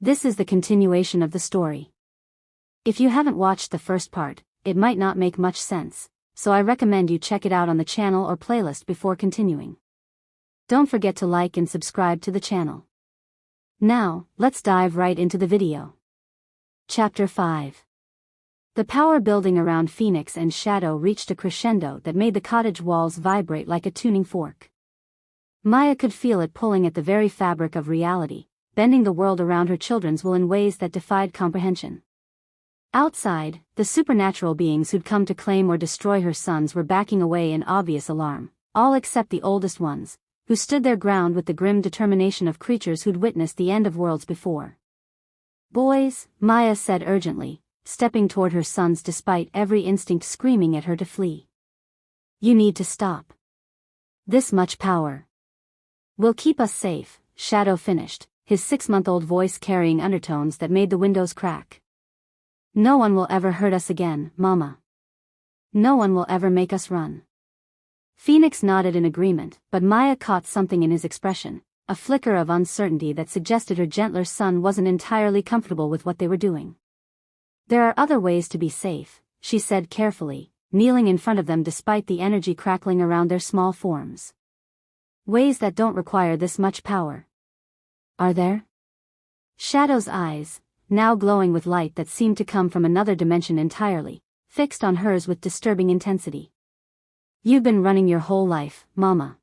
This is the continuation of the story. If you haven't watched the first part, it might not make much sense, so I recommend you check it out on the channel or playlist before continuing. Don't forget to like and subscribe to the channel. Now, let's dive right into the video. Chapter 5. The power building around Phoenix and Shadow reached a crescendo that made the cottage walls vibrate like a tuning fork. Maya could feel it pulling at the very fabric of reality, bending the world around her children's will in ways that defied comprehension. Outside, the supernatural beings who'd come to claim or destroy her sons were backing away in obvious alarm, all except the oldest ones, who stood their ground with the grim determination of creatures who'd witnessed the end of worlds before. "Boys," Maya said urgently, stepping toward her sons despite every instinct screaming at her to flee. "You need to stop. This much power will keep us safe," Shadow finished, his 6-month-old voice carrying undertones that made the windows crack. "No one will ever hurt us again, Mama. No one will ever make us run." Phoenix nodded in agreement, but Maya caught something in his expression, a flicker of uncertainty that suggested her gentler son wasn't entirely comfortable with what they were doing. "There are other ways to be safe," she said carefully, kneeling in front of them despite the energy crackling around their small forms. "Ways that don't require this much power." "Are there?" Shadow's eyes, now glowing with light that seemed to come from another dimension entirely, fixed on hers with disturbing intensity. "You've been running your whole life, Mama.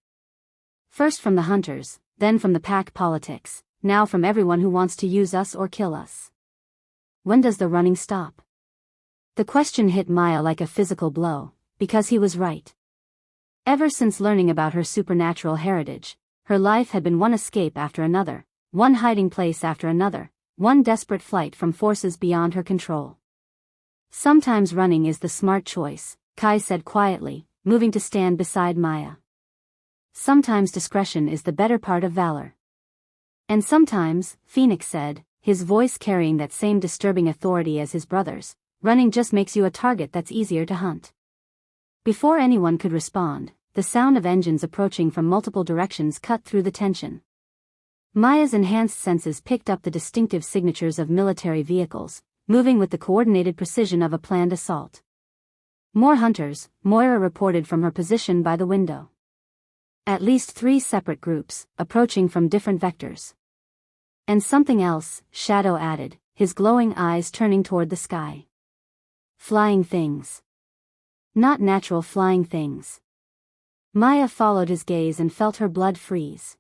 First from the hunters, then from the pack politics, now from everyone who wants to use us or kill us. When does the running stop?" The question hit Maya like a physical blow, because he was right. Ever since learning about her supernatural heritage, her life had been one escape after another, one hiding place after another, one desperate flight from forces beyond her control. "Sometimes running is the smart choice," Kai said quietly, moving to stand beside Maya. "Sometimes discretion is the better part of valor." "And sometimes," Phoenix said, his voice carrying that same disturbing authority as his brother's, "running just makes you a target that's easier to hunt." Before anyone could respond, the sound of engines approaching from multiple directions cut through the tension. Maya's enhanced senses picked up the distinctive signatures of military vehicles, moving with the coordinated precision of a planned assault. "More hunters," Moira reported from her position by the window. "At least 3 separate groups, approaching from different vectors." "And something else," Shadow added, his glowing eyes turning toward the sky. "Flying things. Not natural flying things." Maya followed his gaze and felt her blood freeze.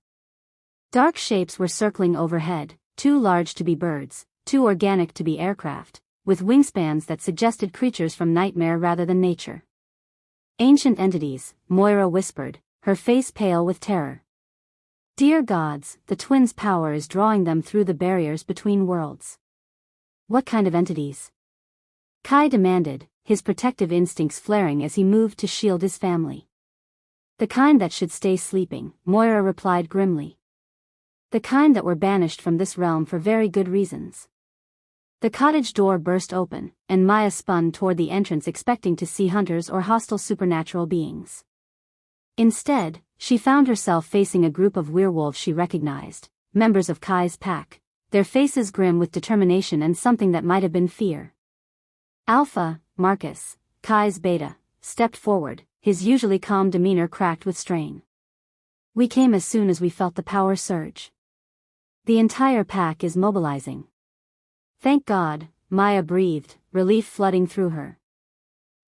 Dark shapes were circling overhead, too large to be birds, too organic to be aircraft, with wingspans that suggested creatures from nightmare rather than nature. "Ancient entities," Moira whispered, her face pale with terror. "Dear gods, the twins' power is drawing them through the barriers between worlds." "What kind of entities?" Kai demanded, his protective instincts flaring as he moved to shield his family. "The kind that should stay sleeping," Moira replied grimly. "The kind that were banished from this realm for very good reasons." The cottage door burst open, and Maya spun toward the entrance expecting to see hunters or hostile supernatural beings. Instead, she found herself facing a group of werewolves she recognized, members of Kai's pack, their faces grim with determination and something that might have been fear. Alpha, Marcus, Kai's beta, stepped forward, his usually calm demeanor cracked with strain. "We came as soon as we felt the power surge. The entire pack is mobilizing." "Thank God," Maya breathed, relief flooding through her.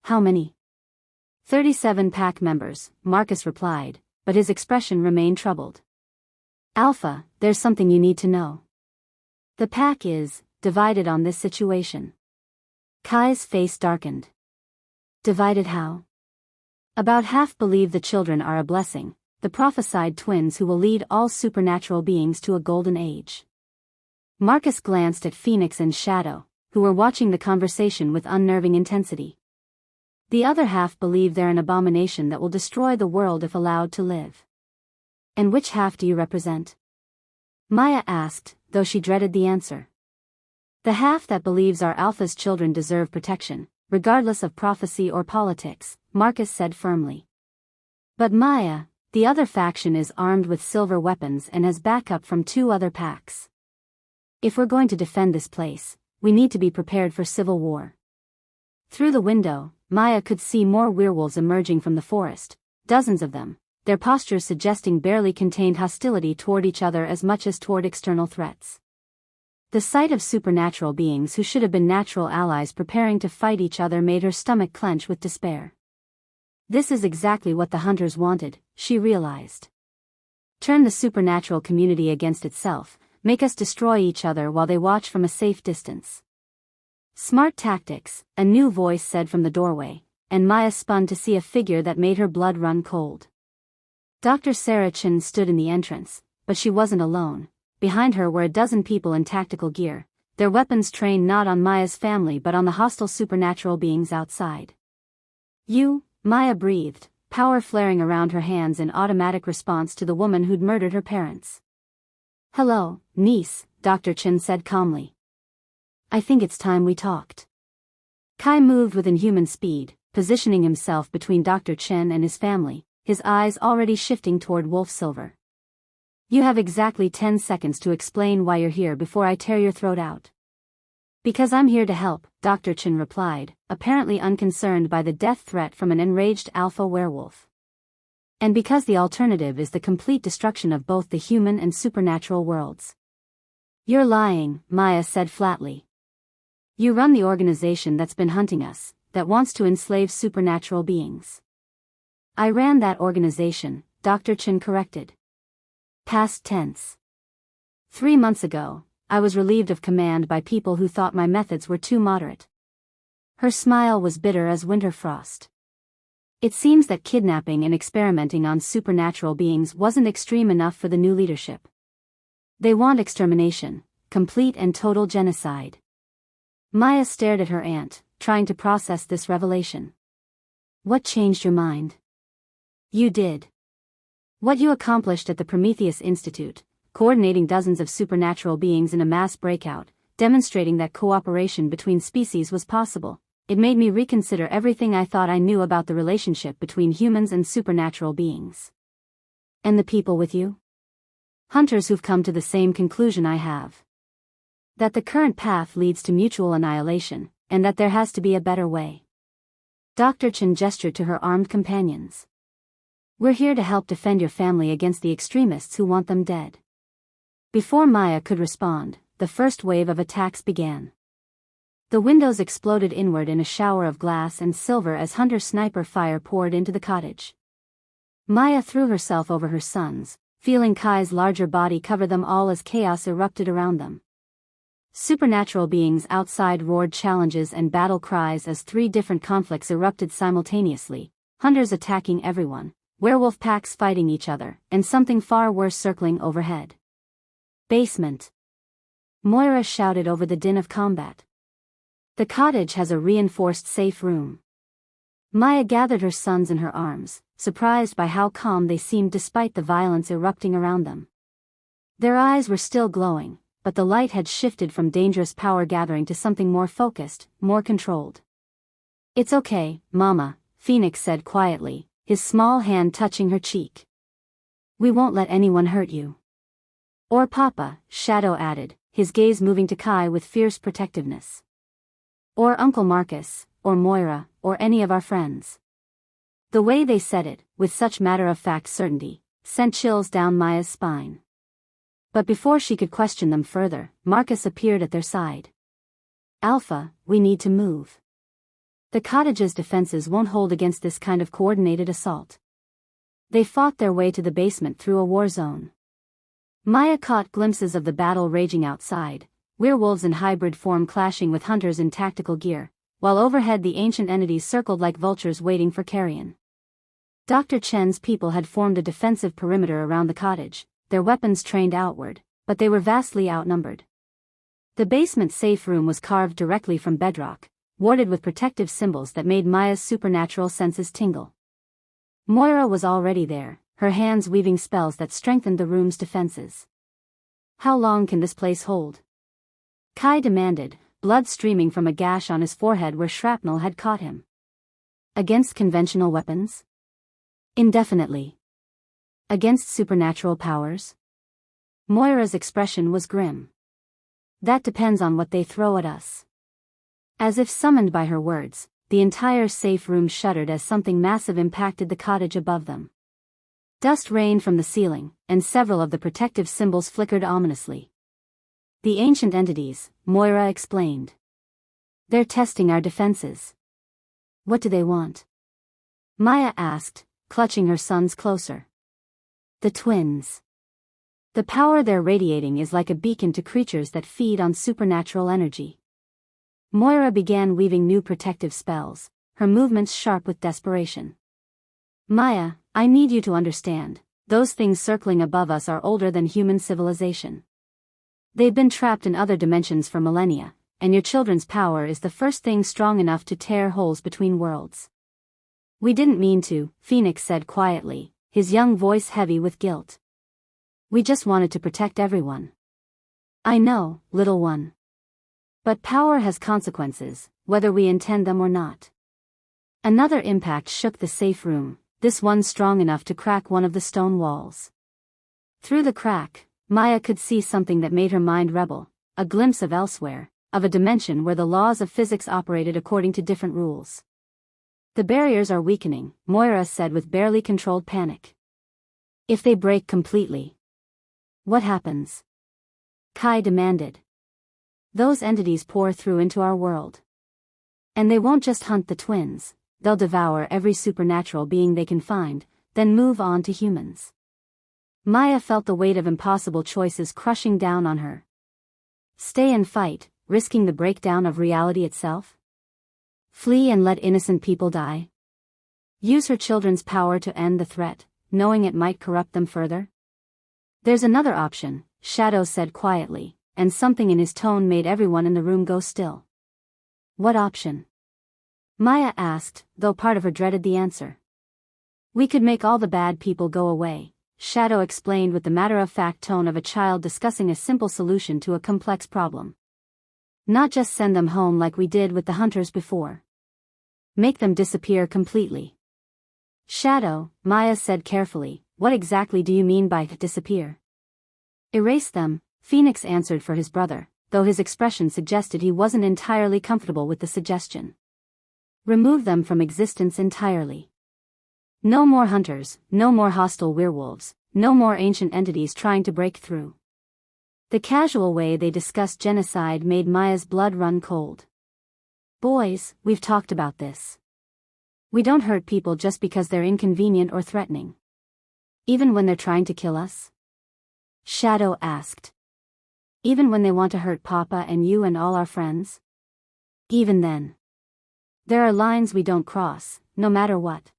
"How many?" 37 pack members, Marcus replied, but his expression remained troubled. "Alpha, there's something you need to know. The pack is divided on this situation." Kai's face darkened. "Divided how?" "About half believe the children are a blessing, the prophesied twins who will lead all supernatural beings to a golden age." Marcus glanced at Phoenix and Shadow, who were watching the conversation with unnerving intensity. "The other half believe they're an abomination that will destroy the world if allowed to live." "And which half do you represent?" Maya asked, though she dreaded the answer. "The half that believes our Alpha's children deserve protection, regardless of prophecy or politics," Marcus said firmly. "But Maya, the other faction is armed with silver weapons and has backup from 2 other packs." If we're going to defend this place, we need to be prepared for civil war. Through the window, Maya could see more werewolves emerging from the forest, dozens of them, their postures suggesting barely contained hostility toward each other as much as toward external threats. The sight of supernatural beings who should have been natural allies preparing to fight each other made her stomach clench with despair. This is exactly what the hunters wanted, she realized. Turn the supernatural community against itself, make us destroy each other while they watch from a safe distance. Smart tactics, a new voice said from the doorway, and Maya spun to see a figure that made her blood run cold. Dr. Sarah Chin stood in the entrance, but she wasn't alone. Behind her were a dozen people in tactical gear, their weapons trained not on Maya's family but on the hostile supernatural beings outside. You, Maya breathed, power flaring around her hands in automatic response to the woman who'd murdered her parents. Hello, niece, Dr. Chin said calmly. I think it's time we talked. Kai moved with inhuman speed, positioning himself between Dr. Chen and his family, his eyes already shifting toward Wolf Silver. You have exactly 10 seconds to explain why you're here before I tear your throat out. Because I'm here to help, Dr. Chen replied, apparently unconcerned by the death threat from an enraged alpha werewolf. And because the alternative is the complete destruction of both the human and supernatural worlds. You're lying, Maya said flatly. You run the organization that's been hunting us, that wants to enslave supernatural beings. I ran that organization, Dr. Chen corrected. Past tense. 3 months ago, I was relieved of command by people who thought my methods were too moderate. Her smile was bitter as winter frost. It seems that kidnapping and experimenting on supernatural beings wasn't extreme enough for the new leadership. They want extermination, complete and total genocide. Maya stared at her aunt, trying to process this revelation. What changed your mind? You did. What you accomplished at the Prometheus Institute, coordinating dozens of supernatural beings in a mass breakout, demonstrating that cooperation between species was possible, it made me reconsider everything I thought I knew about the relationship between humans and supernatural beings. And the people with you? Hunters who've come to the same conclusion I have. That the current path leads to mutual annihilation, and that there has to be a better way. Dr. Chen gestured to her armed companions. We're here to help defend your family against the extremists who want them dead. Before Maya could respond, the first wave of attacks began. The windows exploded inward in a shower of glass and silver as hunter sniper fire poured into the cottage. Maya threw herself over her sons, feeling Kai's larger body cover them all as chaos erupted around them. Supernatural beings outside roared challenges and battle cries as 3 different conflicts erupted simultaneously, hunters attacking everyone, werewolf packs fighting each other, and something far worse circling overhead. Basement. Moira shouted over the din of combat. The cottage has a reinforced safe room. Maya gathered her sons in her arms, surprised by how calm they seemed despite the violence erupting around them. Their eyes were still glowing, but the light had shifted from dangerous power gathering to something more focused, more controlled. It's okay, Mama, Phoenix said quietly, his small hand touching her cheek. We won't let anyone hurt you. Or Papa, Shadow added, his gaze moving to Kai with fierce protectiveness. Or Uncle Marcus, or Moira, or any of our friends. The way they said it, with such matter-of-fact certainty, sent chills down Maya's spine. But before she could question them further, Marcus appeared at their side. Alpha, we need to move. The cottage's defenses won't hold against this kind of coordinated assault. They fought their way to the basement through a war zone. Maya caught glimpses of the battle raging outside, werewolves in hybrid form clashing with hunters in tactical gear, while overhead the ancient entities circled like vultures waiting for carrion. Dr. Chen's people had formed a defensive perimeter around the cottage, their weapons trained outward, but they were vastly outnumbered. The basement safe room was carved directly from bedrock, warded with protective symbols that made Maya's supernatural senses tingle. Moira was already there, her hands weaving spells that strengthened the room's defenses. How long can this place hold? Kai demanded, blood streaming from a gash on his forehead where shrapnel had caught him. Against conventional weapons? Indefinitely. Against supernatural powers? Moira's expression was grim. That depends on what they throw at us. As if summoned by her words, the entire safe room shuddered as something massive impacted the cottage above them. Dust rained from the ceiling, and several of the protective symbols flickered ominously. The ancient entities, Moira explained. They're testing our defenses. What do they want? Maya asked, clutching her sons closer. The twins. The power they're radiating is like a beacon to creatures that feed on supernatural energy. Moira began weaving new protective spells, her movements sharp with desperation. Maya, I need you to understand, those things circling above us are older than human civilization. They've been trapped in other dimensions for millennia, and your children's power is the first thing strong enough to tear holes between worlds. We didn't mean to, Phoenix said quietly, his young voice heavy with guilt. We just wanted to protect everyone. I know, little one. But power has consequences, whether we intend them or not. Another impact shook the safe room, this one strong enough to crack one of the stone walls. Through the crack, Maya could see something that made her mind rebel, a glimpse of elsewhere, of a dimension where the laws of physics operated according to different rules. The barriers are weakening, Moira said with barely controlled panic. If they break completely, what happens? Kai demanded. Those entities pour through into our world. And they won't just hunt the twins, they'll devour every supernatural being they can find, then move on to humans. Maya felt the weight of impossible choices crushing down on her. Stay and fight, risking the breakdown of reality itself? Flee and let innocent people die? Use her children's power to end the threat, knowing it might corrupt them further? There's another option, Shadow said quietly, and something in his tone made everyone in the room go still. What option? Maya asked, though part of her dreaded the answer. We could make all the bad people go away, Shadow explained with the matter-of-fact tone of a child discussing a simple solution to a complex problem. Not just send them home like we did with the hunters before. Make them disappear completely. Shadow, Maya said carefully, what exactly do you mean by disappear? Erase them, Phoenix answered for his brother, though his expression suggested he wasn't entirely comfortable with the suggestion. Remove them from existence entirely. No more hunters, no more hostile werewolves, no more ancient entities trying to break through. The casual way they discussed genocide made Maya's blood run cold. Boys, we've talked about this. We don't hurt people just because they're inconvenient or threatening. Even when they're trying to kill us? Shadow asked. Even when they want to hurt Papa and you and all our friends? Even then. There are lines we don't cross, no matter what.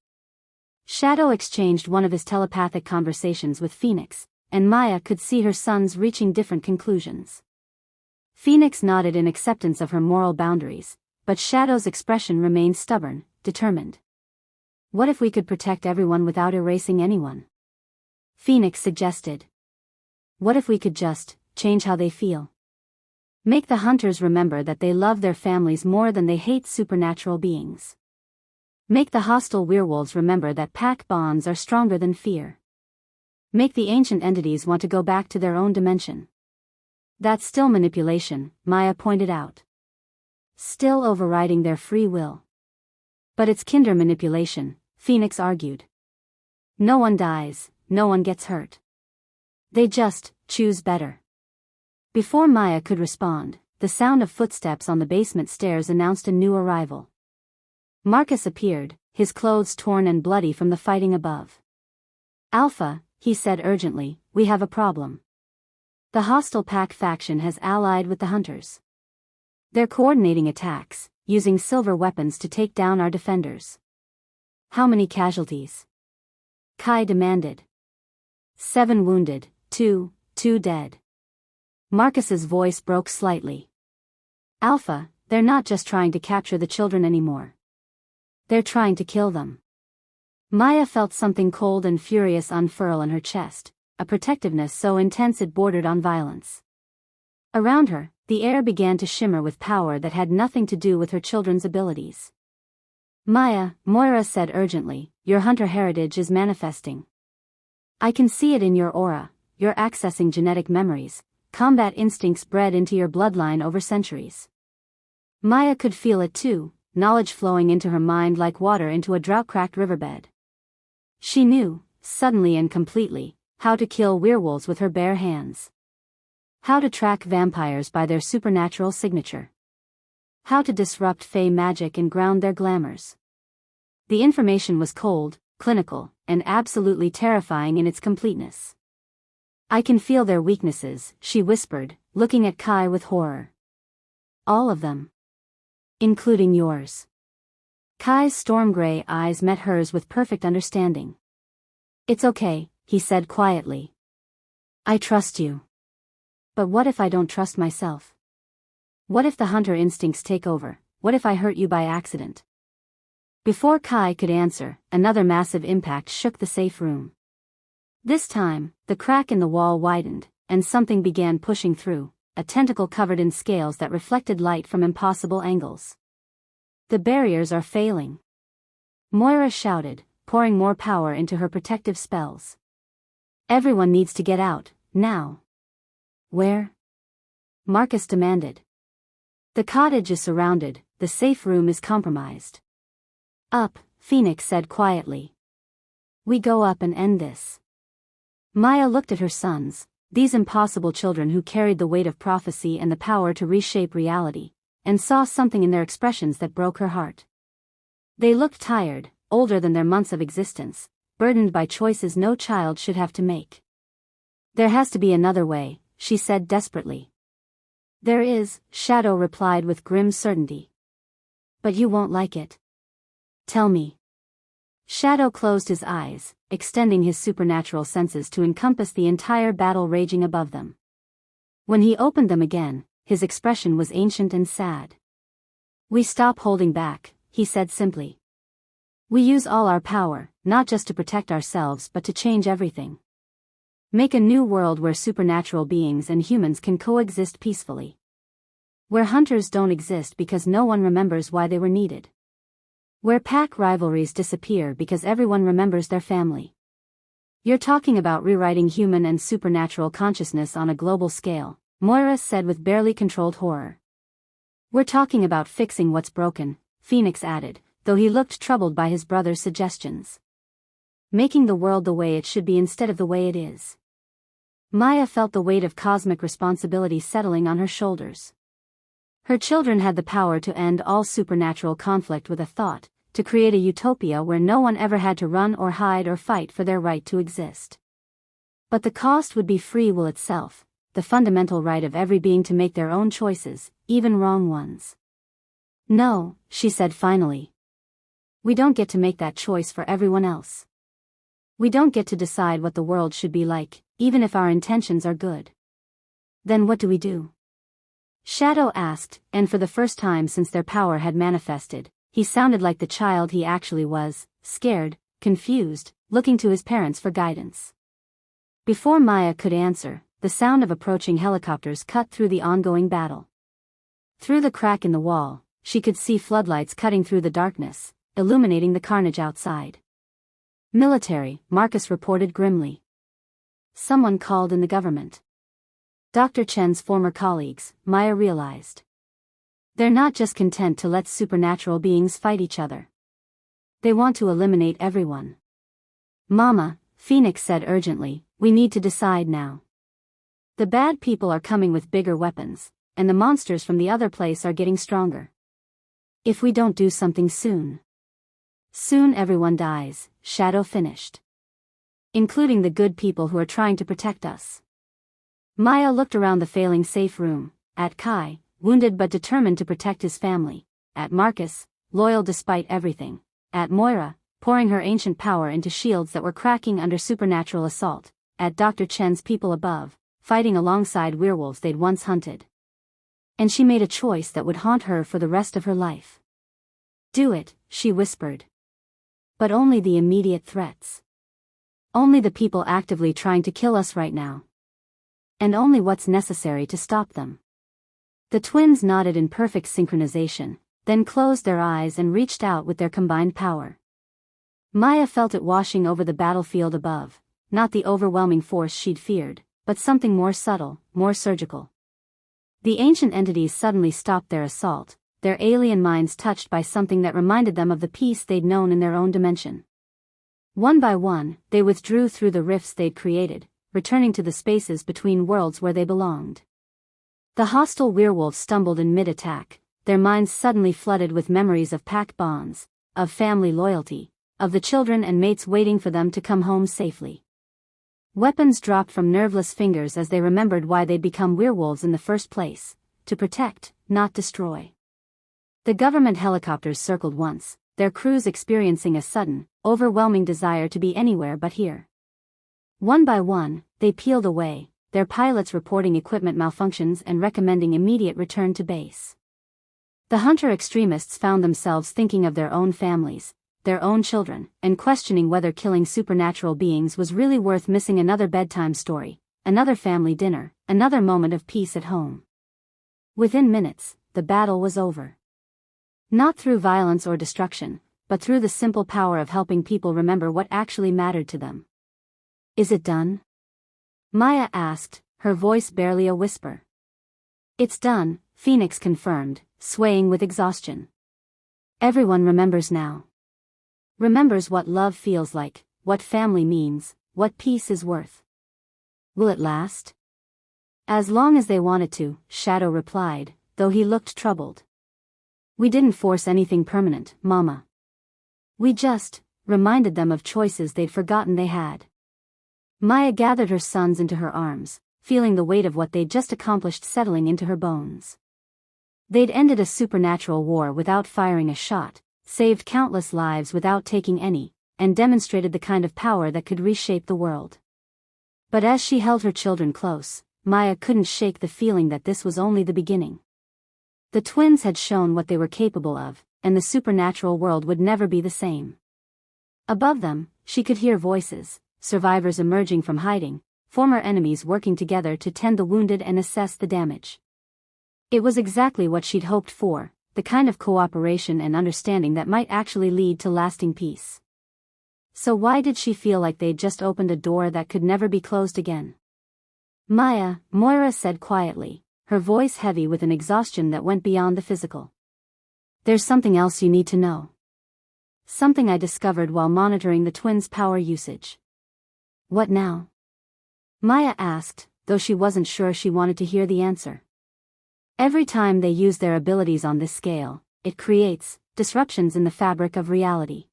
Shadow exchanged one of his telepathic conversations with Phoenix, and Maya could see her sons reaching different conclusions. Phoenix nodded in acceptance of her moral boundaries, but Shadow's expression remained stubborn, determined. What if we could protect everyone without erasing anyone? Phoenix suggested. What if we could just change how they feel? Make the hunters remember that they love their families more than they hate supernatural beings. Make the hostile werewolves remember that pack bonds are stronger than fear. Make the ancient entities want to go back to their own dimension. That's still manipulation, Maya pointed out. Still overriding their free will. But it's kinder manipulation, Phoenix argued. No one dies, no one gets hurt. They just choose better. Before Maya could respond, the sound of footsteps on the basement stairs announced a new arrival. Marcus appeared, his clothes torn and bloody from the fighting above. Alpha, he said urgently, we have a problem. The hostile pack faction has allied with the hunters. They're coordinating attacks, using silver weapons to take down our defenders. How many casualties? Kai demanded. 7 wounded, 2 dead. Marcus's voice broke slightly. Alpha, they're not just trying to capture the children anymore. They're trying to kill them. Maya felt something cold and furious unfurl in her chest, a protectiveness so intense it bordered on violence. Around her, the air began to shimmer with power that had nothing to do with her children's abilities. Maya, Moira said urgently, your hunter heritage is manifesting. I can see it in your aura, you're accessing genetic memories, combat instincts bred into your bloodline over centuries. Maya could feel it too, knowledge flowing into her mind like water into a drought-cracked riverbed. She knew, suddenly and completely, how to kill werewolves with her bare hands. How to track vampires by their supernatural signature. How to disrupt fey magic and ground their glamours. The information was cold, clinical, and absolutely terrifying in its completeness. I can feel their weaknesses, she whispered, looking at Kai with horror. All of them. Including yours. Kai's storm-gray eyes met hers with perfect understanding. It's okay, he said quietly. I trust you. But what if I don't trust myself? What if the hunter instincts take over? What if I hurt you by accident? Before Kai could answer, another massive impact shook the safe room. This time, the crack in the wall widened, and something began pushing through, a tentacle covered in scales that reflected light from impossible angles. The barriers are failing. Moira shouted, pouring more power into her protective spells. Everyone needs to get out, now. Where? Marcus demanded. The cottage is surrounded, the safe room is compromised. Up, Phoenix said quietly. We go up and end this. Maya looked at her sons, these impossible children who carried the weight of prophecy and the power to reshape reality, and saw something in their expressions that broke her heart. They looked tired, older than their months of existence, burdened by choices no child should have to make. There has to be another way, she said desperately. There is, Shadow replied with grim certainty. But you won't like it. Tell me. Shadow closed his eyes, extending his supernatural senses to encompass the entire battle raging above them. When he opened them again, his expression was ancient and sad. We stop holding back, he said simply. We use all our power, not just to protect ourselves but to change everything. Make a new world where supernatural beings and humans can coexist peacefully. Where hunters don't exist because no one remembers why they were needed. Where pack rivalries disappear because everyone remembers their family. You're talking about rewriting human and supernatural consciousness on a global scale, Moira said with barely controlled horror. We're talking about fixing what's broken, Phoenix added, though he looked troubled by his brother's suggestions. Making the world the way it should be instead of the way it is. Maya felt the weight of cosmic responsibility settling on her shoulders. Her children had the power to end all supernatural conflict with a thought, to create a utopia where no one ever had to run or hide or fight for their right to exist. But the cost would be free will itself, the fundamental right of every being to make their own choices, even wrong ones. No, she said finally. We don't get to make that choice for everyone else. We don't get to decide what the world should be like, even if our intentions are good. Then what do we do? Shadow asked, and for the first time since their power had manifested, he sounded like the child he actually was, scared, confused, looking to his parents for guidance. Before Maya could answer, the sound of approaching helicopters cut through the ongoing battle. Through the crack in the wall, she could see floodlights cutting through the darkness, illuminating the carnage outside. Military, Marcus reported grimly. Someone called in the government. Dr. Chen's former colleagues, Maya realized. They're not just content to let supernatural beings fight each other. They want to eliminate everyone. Mama, Phoenix said urgently, we need to decide now. The bad people are coming with bigger weapons, and the monsters from the other place are getting stronger. If we don't do something soon. Soon everyone dies, Shadow finished. Including the good people who are trying to protect us. Maya looked around the failing safe room, at Kai, wounded but determined to protect his family, at Marcus, loyal despite everything, at Moira, pouring her ancient power into shields that were cracking under supernatural assault, at Dr. Chen's people above, fighting alongside werewolves they'd once hunted. And she made a choice that would haunt her for the rest of her life. Do it, she whispered. But only the immediate threats. Only the people actively trying to kill us right now. And only what's necessary to stop them. The twins nodded in perfect synchronization, then closed their eyes and reached out with their combined power. Maya felt it washing over the battlefield above, not the overwhelming force she'd feared, but something more subtle, more surgical. The ancient entities suddenly stopped their assault, their alien minds touched by something that reminded them of the peace they'd known in their own dimension. One by one, they withdrew through the rifts they'd created, returning to the spaces between worlds where they belonged. The hostile werewolves stumbled in mid-attack, their minds suddenly flooded with memories of pack bonds, of family loyalty, of the children and mates waiting for them to come home safely. Weapons dropped from nerveless fingers as they remembered why they'd become werewolves in the first place: to protect, not destroy. The government helicopters circled once, their crews experiencing a sudden, overwhelming desire to be anywhere but here. One by one, they peeled away, their pilots reporting equipment malfunctions and recommending immediate return to base. The hunter extremists found themselves thinking of their own families, their own children, and questioning whether killing supernatural beings was really worth missing another bedtime story, another family dinner, another moment of peace at home. Within minutes, the battle was over. Not through violence or destruction, but through the simple power of helping people remember what actually mattered to them. "Is it done?" Maya asked, her voice barely a whisper. "It's done," Phoenix confirmed, swaying with exhaustion. "Everyone remembers now. Remembers what love feels like, what family means, what peace is worth." "Will it last?" "As long as they want it to," Shadow replied, though he looked troubled. "We didn't force anything permanent, Mama. We just reminded them of choices they'd forgotten they had." Maya gathered her sons into her arms, feeling the weight of what they'd just accomplished settling into her bones. They'd ended a supernatural war without firing a shot, saved countless lives without taking any, and demonstrated the kind of power that could reshape the world. But as she held her children close, Maya couldn't shake the feeling that this was only the beginning. The twins had shown what they were capable of, and the supernatural world would never be the same. Above them, she could hear voices, survivors emerging from hiding, former enemies working together to tend the wounded and assess the damage. It was exactly what she'd hoped for, the kind of cooperation and understanding that might actually lead to lasting peace. So why did she feel like they'd just opened a door that could never be closed again? "Maya," Moira said quietly, her voice heavy with an exhaustion that went beyond the physical. "There's something else you need to know. Something I discovered while monitoring the twins' power usage." "What now?" Maya asked, though she wasn't sure she wanted to hear the answer. "Every time they use their abilities on this scale, it creates disruptions in the fabric of reality.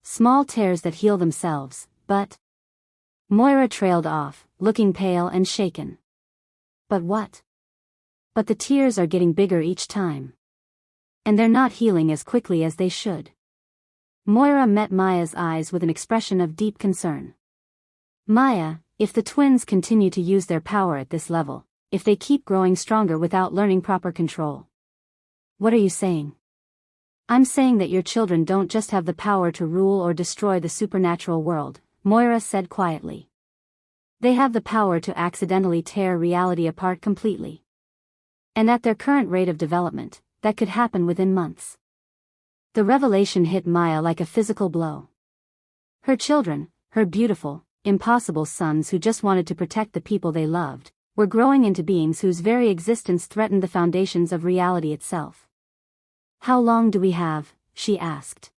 Small tears that heal themselves, but..." Moira trailed off, looking pale and shaken. "But what?" "But the tears are getting bigger each time. And they're not healing as quickly as they should." Moira met Maya's eyes with an expression of deep concern. "Maya, if the twins continue to use their power at this level, if they keep growing stronger without learning proper control..." "What are you saying?" "I'm saying that your children don't just have the power to rule or destroy the supernatural world," Moira said quietly. "They have the power to accidentally tear reality apart completely. And at their current rate of development, that could happen within months." The revelation hit Maya like a physical blow. Her children, her beautiful, impossible sons who just wanted to protect the people they loved, were growing into beings whose very existence threatened the foundations of reality itself. "How long do we have?" she asked.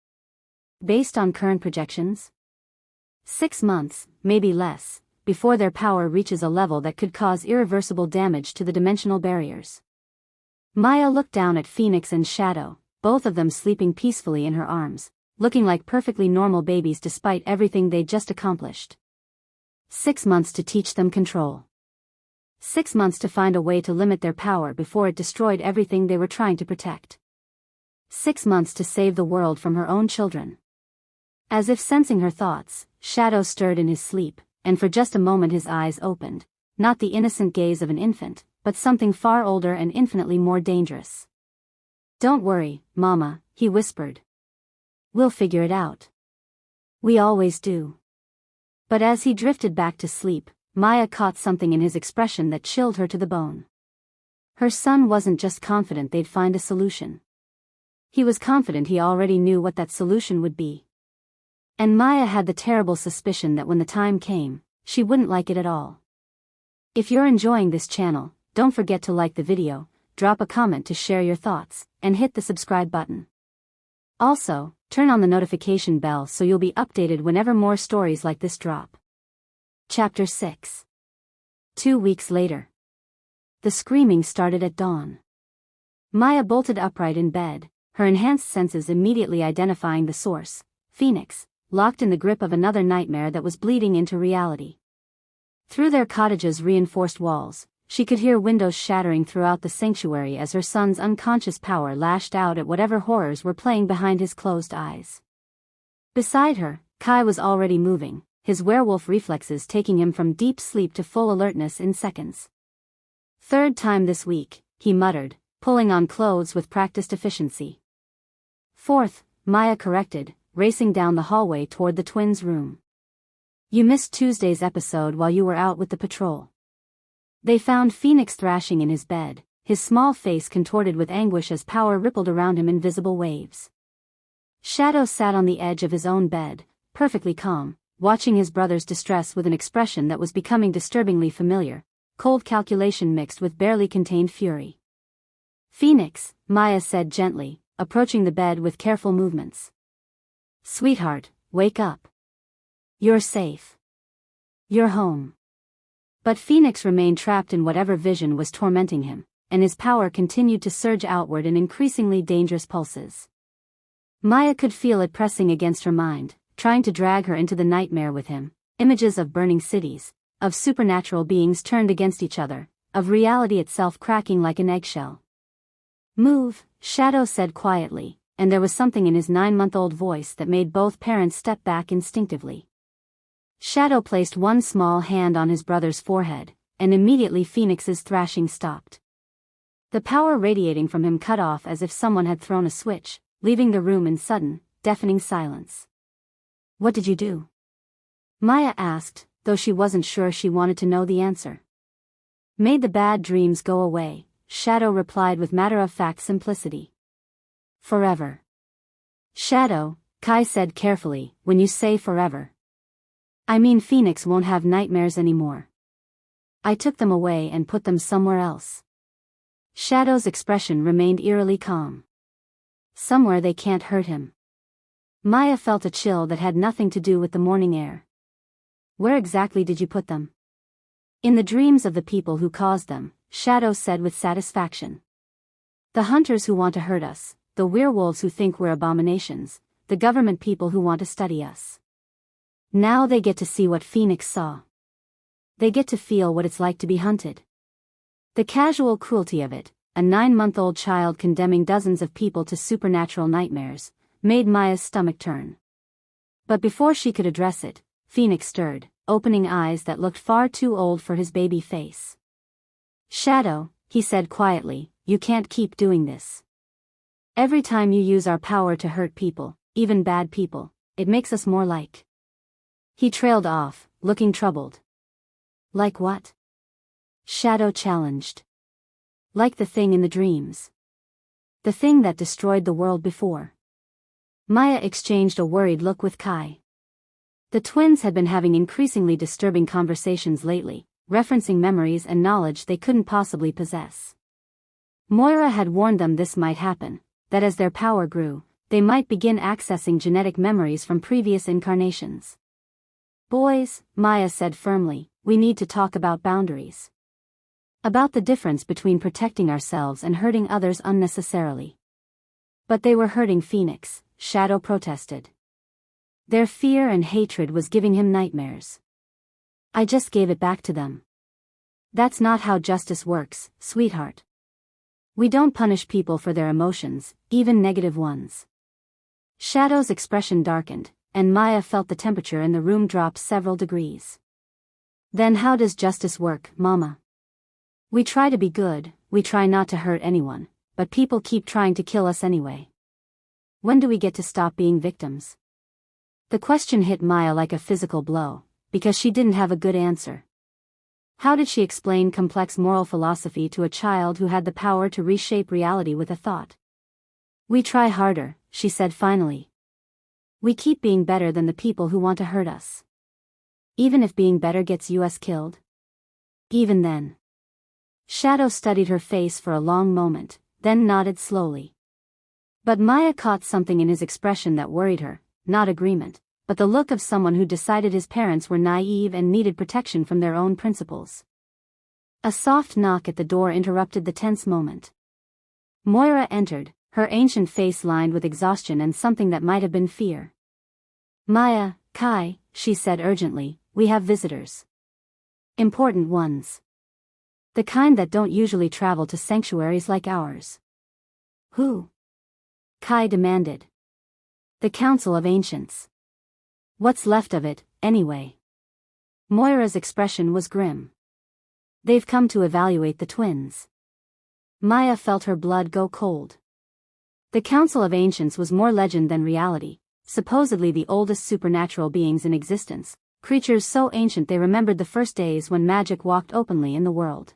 "Based on current projections?" 6 months, maybe less, before their power reaches a level that could cause irreversible damage to the dimensional barriers. Maya looked down at Phoenix and Shadow, both of them sleeping peacefully in her arms, looking like perfectly normal babies despite everything they'd just accomplished. 6 months to teach them control. 6 months to find a way to limit their power before it destroyed everything they were trying to protect. 6 months to save the world from her own children. As if sensing her thoughts, Shadow stirred in his sleep, and for just a moment his eyes opened, not the innocent gaze of an infant, but something far older and infinitely more dangerous. "Don't worry, Mama," he whispered. "We'll figure it out. We always do." But as he drifted back to sleep, Maya caught something in his expression that chilled her to the bone. Her son wasn't just confident they'd find a solution. He was confident he already knew what that solution would be. And Maya had the terrible suspicion that when the time came, she wouldn't like it at all. If you're enjoying this channel, don't forget to like the video, drop a comment to share your thoughts, and hit the subscribe button. Also, turn on the notification bell so you'll be updated whenever more stories like this drop. Chapter 6. 2 weeks later. The screaming started at dawn. Maya bolted upright in bed, her enhanced senses immediately identifying the source, Phoenix, locked in the grip of another nightmare that was bleeding into reality. Through their cottage's reinforced walls, she could hear windows shattering throughout the sanctuary as her son's unconscious power lashed out at whatever horrors were playing behind his closed eyes. Beside her, Kai was already moving, his werewolf reflexes taking him from deep sleep to full alertness in seconds. "Third time this week," he muttered, pulling on clothes with practiced efficiency. "Fourth," Maya corrected, racing down the hallway toward the twins' room. "You missed Tuesday's episode while you were out with the patrol." They found Phoenix thrashing in his bed, his small face contorted with anguish as power rippled around him in visible waves. Shadow sat on the edge of his own bed, perfectly calm, watching his brother's distress with an expression that was becoming disturbingly familiar, cold calculation mixed with barely contained fury. "Phoenix," Maya said gently, approaching the bed with careful movements. "Sweetheart, wake up. You're safe. You're home." But Phoenix remained trapped in whatever vision was tormenting him, and his power continued to surge outward in increasingly dangerous pulses. Maya could feel it pressing against her mind, trying to drag her into the nightmare with him, images of burning cities, of supernatural beings turned against each other, of reality itself cracking like an eggshell. "Move," Shadow said quietly, and there was something in his 9-month-old voice that made both parents step back instinctively. Shadow placed one small hand on his brother's forehead, and immediately Phoenix's thrashing stopped. The power radiating from him cut off as if someone had thrown a switch, leaving the room in sudden, deafening silence. "What did you do?" Maya asked, though she wasn't sure she wanted to know the answer. "Made the bad dreams go away," Shadow replied with matter-of-fact simplicity. "Forever." "Shadow," Kai said carefully, "when you say forever, I mean Phoenix won't have nightmares anymore. I took them away and put them somewhere else." Shadow's expression remained eerily calm. "Somewhere they can't hurt him." Maya felt a chill that had nothing to do with the morning air. "Where exactly did you put them?" "In the dreams of the people who caused them," Shadow said with satisfaction. "The hunters who want to hurt us, the werewolves who think we're abominations, the government people who want to study us. Now they get to see what Phoenix saw. They get to feel what it's like to be hunted." The casual cruelty of it, a 9-month-old child condemning dozens of people to supernatural nightmares, made Maya's stomach turn. But before she could address it, Phoenix stirred, opening eyes that looked far too old for his baby face. "Shadow," he said quietly, "you can't keep doing this. Every time you use our power to hurt people, even bad people, it makes us more like..." He trailed off, looking troubled. "Like what?" Shadow challenged. "Like the thing in the dreams. The thing that destroyed the world before." Maya exchanged a worried look with Kai. The twins had been having increasingly disturbing conversations lately, referencing memories and knowledge they couldn't possibly possess. Moira had warned them this might happen, that as their power grew, they might begin accessing genetic memories from previous incarnations. "Boys," Maya said firmly, "we need to talk about boundaries. About the difference between protecting ourselves and hurting others unnecessarily." "But they were hurting Phoenix," Shadow protested. "Their fear and hatred was giving him nightmares. I just gave it back to them." "That's not how justice works, sweetheart. We don't punish people for their emotions, even negative ones." Shadow's expression darkened, and Maya felt the temperature in the room drop several degrees. "Then how does justice work, Mama? We try to be good, we try not to hurt anyone, but people keep trying to kill us anyway. When do we get to stop being victims?" The question hit Maya like a physical blow, because she didn't have a good answer. How did she explain complex moral philosophy to a child who had the power to reshape reality with a thought? "We try harder," she said finally. "We keep being better than the people who want to hurt us. Even if being better gets us killed." Even then. Shadow studied her face for a long moment, then nodded slowly. But Maya caught something in his expression that worried her, not agreement, but the look of someone who decided his parents were naive and needed protection from their own principles. A soft knock at the door interrupted the tense moment. Moira entered, her ancient face lined with exhaustion and something that might have been fear. Maya, Kai, she said urgently, we have visitors. Important ones. The kind that don't usually travel to sanctuaries like ours. Who? Kai demanded. The Council of Ancients. What's left of it, anyway? Moira's expression was grim. They've come to evaluate the twins. Maya felt her blood go cold. The Council of Ancients was more legend than reality, supposedly the oldest supernatural beings in existence, creatures so ancient they remembered the first days when magic walked openly in the world.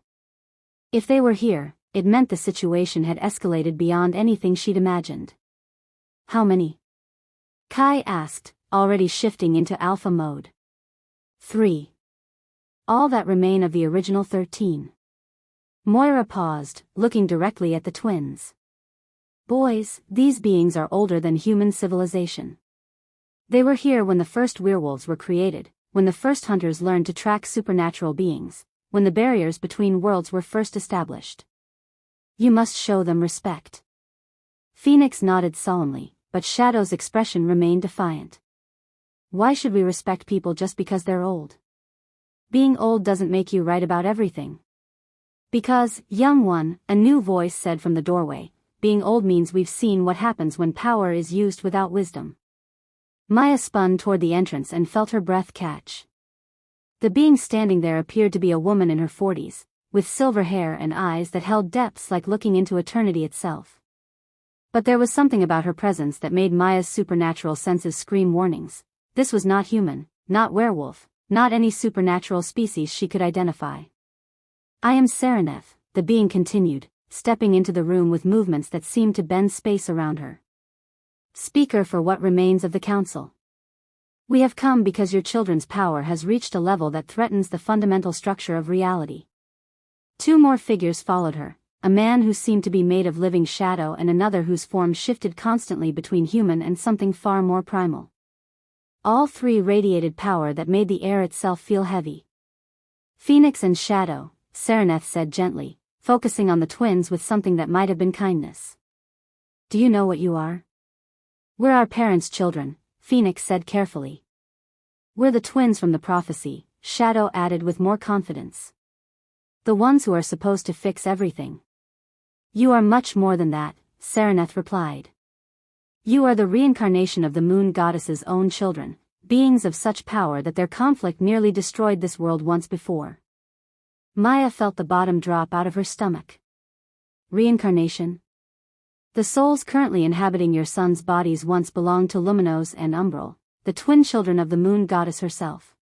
If they were here, it meant the situation had escalated beyond anything she'd imagined. How many? Kai asked, already shifting into alpha mode. 3. All that remain of the original 13. Moira paused, looking directly at the twins. Boys, these beings are older than human civilization. They were here when the first werewolves were created, when the first hunters learned to track supernatural beings, when the barriers between worlds were first established. You must show them respect. Phoenix nodded solemnly, but Shadow's expression remained defiant. Why should we respect people just because they're old? Being old doesn't make you right about everything. Because, young one, a new voice said from the doorway, being old means we've seen what happens when power is used without wisdom. Maya spun toward the entrance and felt her breath catch. The being standing there appeared to be a woman in her 40s, with silver hair and eyes that held depths like looking into eternity itself. But there was something about her presence that made Maya's supernatural senses scream warnings. This was not human, not werewolf, not any supernatural species she could identify. I am Sereneth, the being continued, stepping into the room with movements that seemed to bend space around her. Speaker for what remains of the council. We have come because your children's power has reached a level that threatens the fundamental structure of reality. 2 more figures followed her, a man who seemed to be made of living shadow and another whose form shifted constantly between human and something far more primal. All 3 radiated power that made the air itself feel heavy. Phoenix and Shadow, Sereneth said gently, focusing on the twins with something that might have been kindness. Do you know what you are? We're our parents' children, Phoenix said carefully. We're the twins from the prophecy, Shadow added with more confidence. The ones who are supposed to fix everything. You are much more than that, Sereneth replied. You are the reincarnation of the moon goddess's own children, beings of such power that their conflict nearly destroyed this world once before. Maya felt the bottom drop out of her stomach. Reincarnation? The souls currently inhabiting your son's bodies once belonged to Luminos and Umbral, the twin children of the moon goddess herself.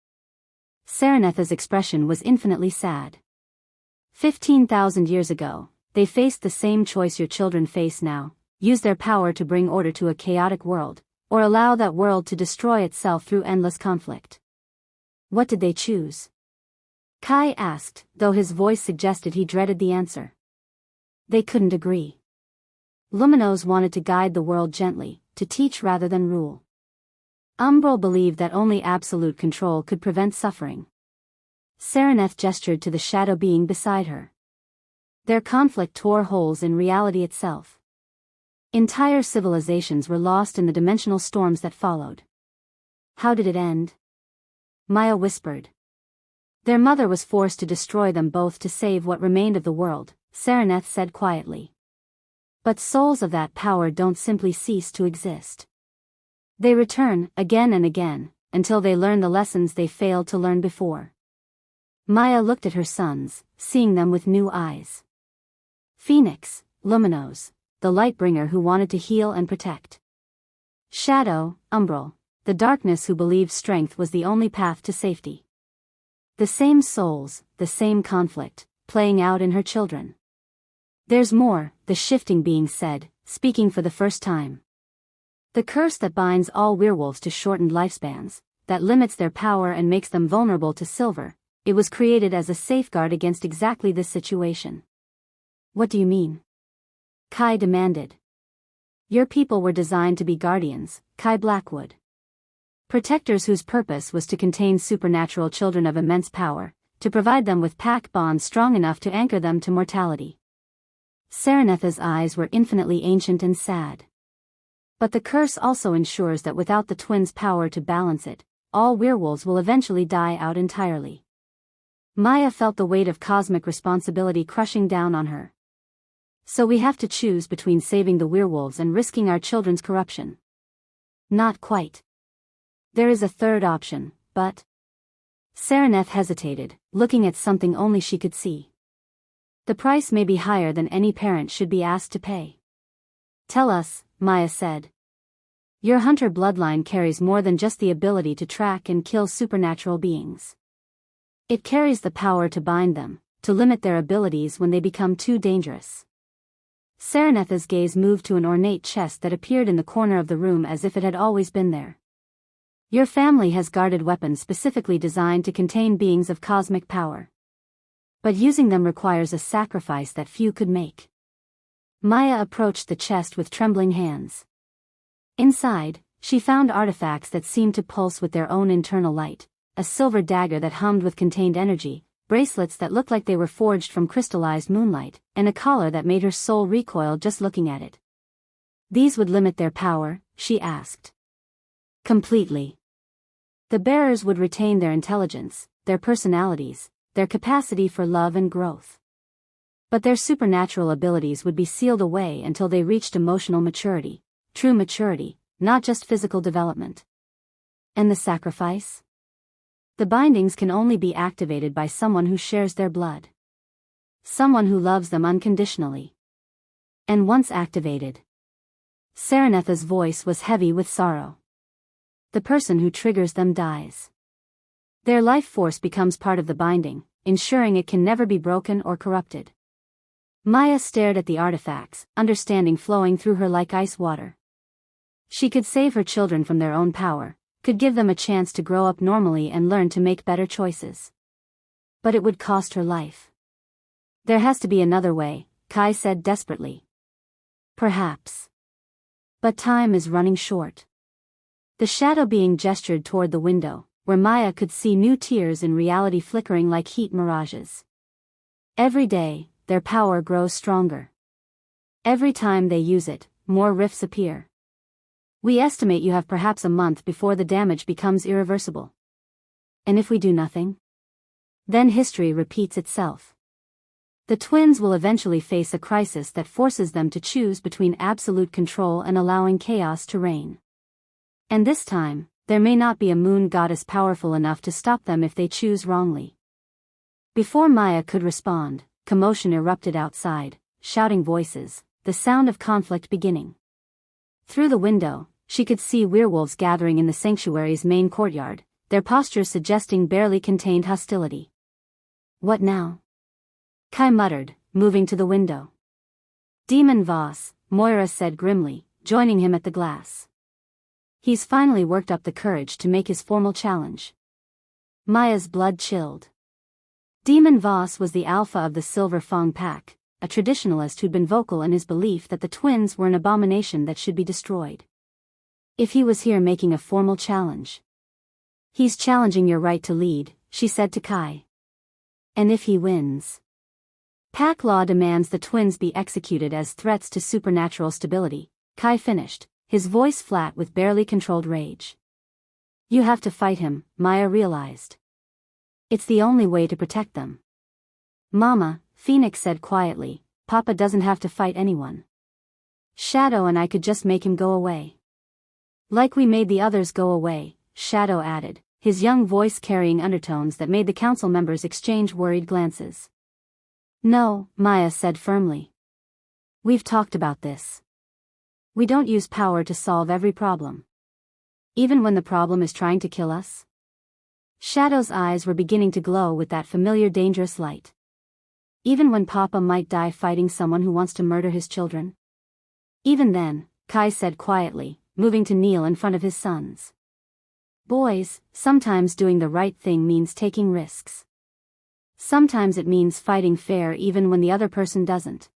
Sereneth's expression was infinitely sad. 15,000 years ago, they faced the same choice your children face now: use their power to bring order to a chaotic world, or allow that world to destroy itself through endless conflict. What did they choose? Kai asked, though his voice suggested he dreaded the answer. They couldn't agree. Luminos wanted to guide the world gently, to teach rather than rule. Umbral believed that only absolute control could prevent suffering. Sereneth gestured to the shadow being beside her. Their conflict tore holes in reality itself. Entire civilizations were lost in the dimensional storms that followed. How did it end? Maya whispered. Their mother was forced to destroy them both to save what remained of the world, Sereneth said quietly. But souls of that power don't simply cease to exist. They return, again and again, until they learn the lessons they failed to learn before. Maya looked at her sons, seeing them with new eyes. Phoenix, Luminos, the Lightbringer who wanted to heal and protect. Shadow, Umbral, the darkness who believed strength was the only path to safety. The same souls, the same conflict, playing out in her children. There's more, the shifting being said, speaking for the first time. The curse that binds all werewolves to shortened lifespans, that limits their power and makes them vulnerable to silver, it was created as a safeguard against exactly this situation. What do you mean? Kai demanded. Your people were designed to be guardians, Kai Blackwood. Protectors whose purpose was to contain supernatural children of immense power, to provide them with pack bonds strong enough to anchor them to mortality. Serenetha's eyes were infinitely ancient and sad. But the curse also ensures that without the twins' power to balance it, all werewolves will eventually die out entirely. Maya felt the weight of cosmic responsibility crushing down on her. So we have to choose between saving the werewolves and risking our children's corruption. Not quite. There is a third option, but... Sereneth hesitated, looking at something only she could see. The price may be higher than any parent should be asked to pay. Tell us, Maya said. Your hunter bloodline carries more than just the ability to track and kill supernatural beings. It carries the power to bind them, to limit their abilities when they become too dangerous. Serenetha's gaze moved to an ornate chest that appeared in the corner of the room as if it had always been there. Your family has guarded weapons specifically designed to contain beings of cosmic power. But using them requires a sacrifice that few could make. Maya approached the chest with trembling hands. Inside, she found artifacts that seemed to pulse with their own internal light, a silver dagger that hummed with contained energy, bracelets that looked like they were forged from crystallized moonlight, and a collar that made her soul recoil just looking at it. These would limit their power, she asked. Completely. The bearers would retain their intelligence, their personalities, their capacity for love and growth. But their supernatural abilities would be sealed away until they reached emotional maturity, true maturity, not just physical development. And the sacrifice? The bindings can only be activated by someone who shares their blood. Someone who loves them unconditionally. And once activated, Serenetha's voice was heavy with sorrow. The person who triggers them dies. Their life force becomes part of the binding, ensuring it can never be broken or corrupted. Maya stared at the artifacts, understanding flowing through her like ice water. She could save her children from their own power, could give them a chance to grow up normally and learn to make better choices. But it would cost her life. There has to be another way, Kai said desperately. Perhaps. But time is running short. The shadow being gestured toward the window, where Maya could see new tears in reality flickering like heat mirages. Every day, their power grows stronger. Every time they use it, more rifts appear. We estimate you have perhaps a month before the damage becomes irreversible. And if we do nothing? Then history repeats itself. The twins will eventually face a crisis that forces them to choose between absolute control and allowing chaos to reign. And this time, there may not be a moon goddess powerful enough to stop them if they choose wrongly. Before Maya could respond, commotion erupted outside, shouting voices, the sound of conflict beginning. Through the window, she could see werewolves gathering in the sanctuary's main courtyard, their postures suggesting barely contained hostility. What now? Kai muttered, moving to the window. Demon Voss, Moira said grimly, joining him at the glass. He's finally worked up the courage to make his formal challenge. Maya's blood chilled. Demon Voss was the alpha of the Silver Fang pack, a traditionalist who'd been vocal in his belief that the twins were an abomination that should be destroyed. If he was here making a formal challenge. He's challenging your right to lead, she said to Kai. And if he wins? Pack law demands the twins be executed as threats to supernatural stability, Kai finished, his voice flat with barely controlled rage. You have to fight him, Maya realized. It's the only way to protect them. Mama, Phoenix said quietly, Papa doesn't have to fight anyone. Shadow and I could just make him go away. Like we made the others go away, Shadow added, his young voice carrying undertones that made the council members exchange worried glances. No, Maya said firmly. We've talked about this. We don't use power to solve every problem. Even when the problem is trying to kill us? Shadow's eyes were beginning to glow with that familiar dangerous light. Even when Papa might die fighting someone who wants to murder his children? Even then, Kai said quietly, moving to kneel in front of his sons. Boys, sometimes doing the right thing means taking risks. Sometimes it means fighting fair even when the other person doesn't.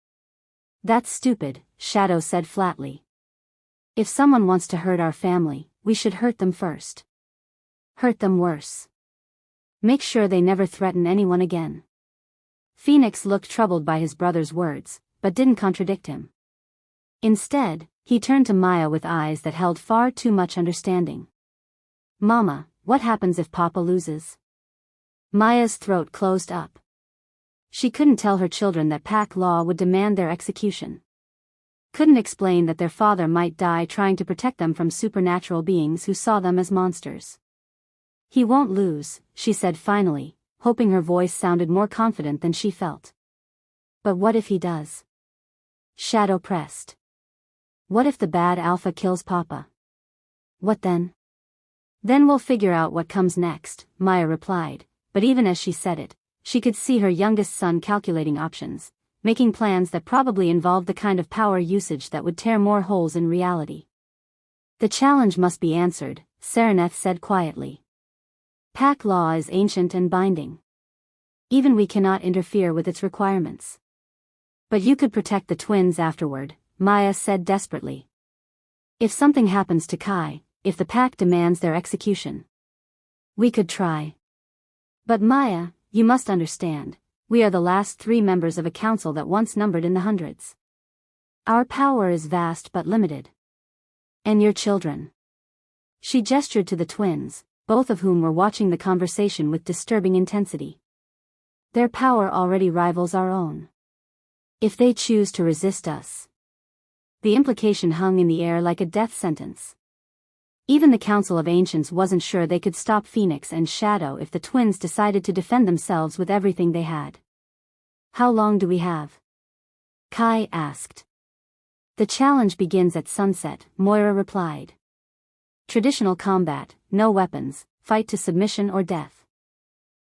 That's stupid, Shadow said flatly. If someone wants to hurt our family, we should hurt them first. Hurt them worse. Make sure they never threaten anyone again. Phoenix looked troubled by his brother's words, but didn't contradict him. Instead, he turned to Maya with eyes that held far too much understanding. Mama, what happens if Papa loses? Maya's throat closed up. She couldn't tell her children that pack law would demand their execution. Couldn't explain that their father might die trying to protect them from supernatural beings who saw them as monsters. He won't lose, she said finally, hoping her voice sounded more confident than she felt. But what if he does? Shadow pressed. What if the bad alpha kills Papa? What then? Then we'll figure out what comes next, Maya replied, but even as she said it, she could see her youngest son calculating options, making plans that probably involved the kind of power usage that would tear more holes in reality. The challenge must be answered, Sereneth said quietly. Pack law is ancient and binding. Even we cannot interfere with its requirements. But you could protect the twins afterward, Maya said desperately. If something happens to Kai, if the pack demands their execution. We could try. But Maya, you must understand, we are the last 3 members of a council that once numbered in the hundreds. Our power is vast but limited. And your children. She gestured to the twins, both of whom were watching the conversation with disturbing intensity. Their power already rivals our own. If they choose to resist us. The implication hung in the air like a death sentence. Even the Council of Ancients wasn't sure they could stop Phoenix and Shadow if the twins decided to defend themselves with everything they had. How long do we have? Kai asked. The challenge begins at sunset, Moira replied. Traditional combat, no weapons, fight to submission or death.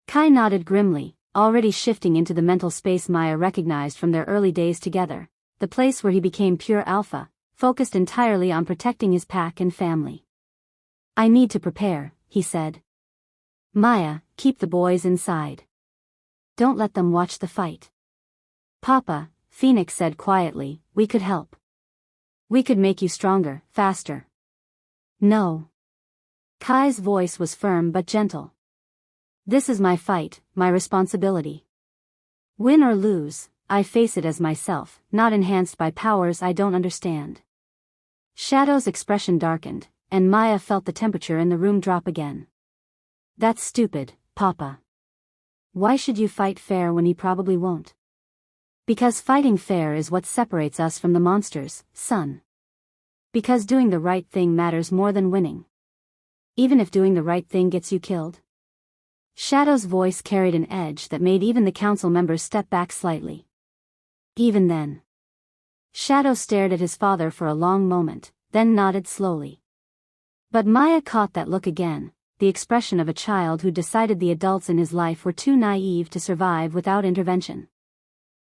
Kai nodded grimly, already shifting into the mental space Maya recognized from their early days together, the place where he became pure alpha, focused entirely on protecting his pack and family. I need to prepare, he said. Maya, keep the boys inside. Don't let them watch the fight. Papa, Phoenix said quietly, we could help. We could make you stronger, faster. No. Kai's voice was firm but gentle. This is my fight, my responsibility. Win or lose, I face it as myself, not enhanced by powers I don't understand. Shadow's expression darkened, and Maya felt the temperature in the room drop again. That's stupid, Papa. Why should you fight fair when he probably won't? Because fighting fair is what separates us from the monsters, son. Because doing the right thing matters more than winning. Even if doing the right thing gets you killed. Shadow's voice carried an edge that made even the council members step back slightly. Even then. Shadow stared at his father for a long moment, then nodded slowly. But Maya caught that look again, the expression of a child who decided the adults in his life were too naive to survive without intervention.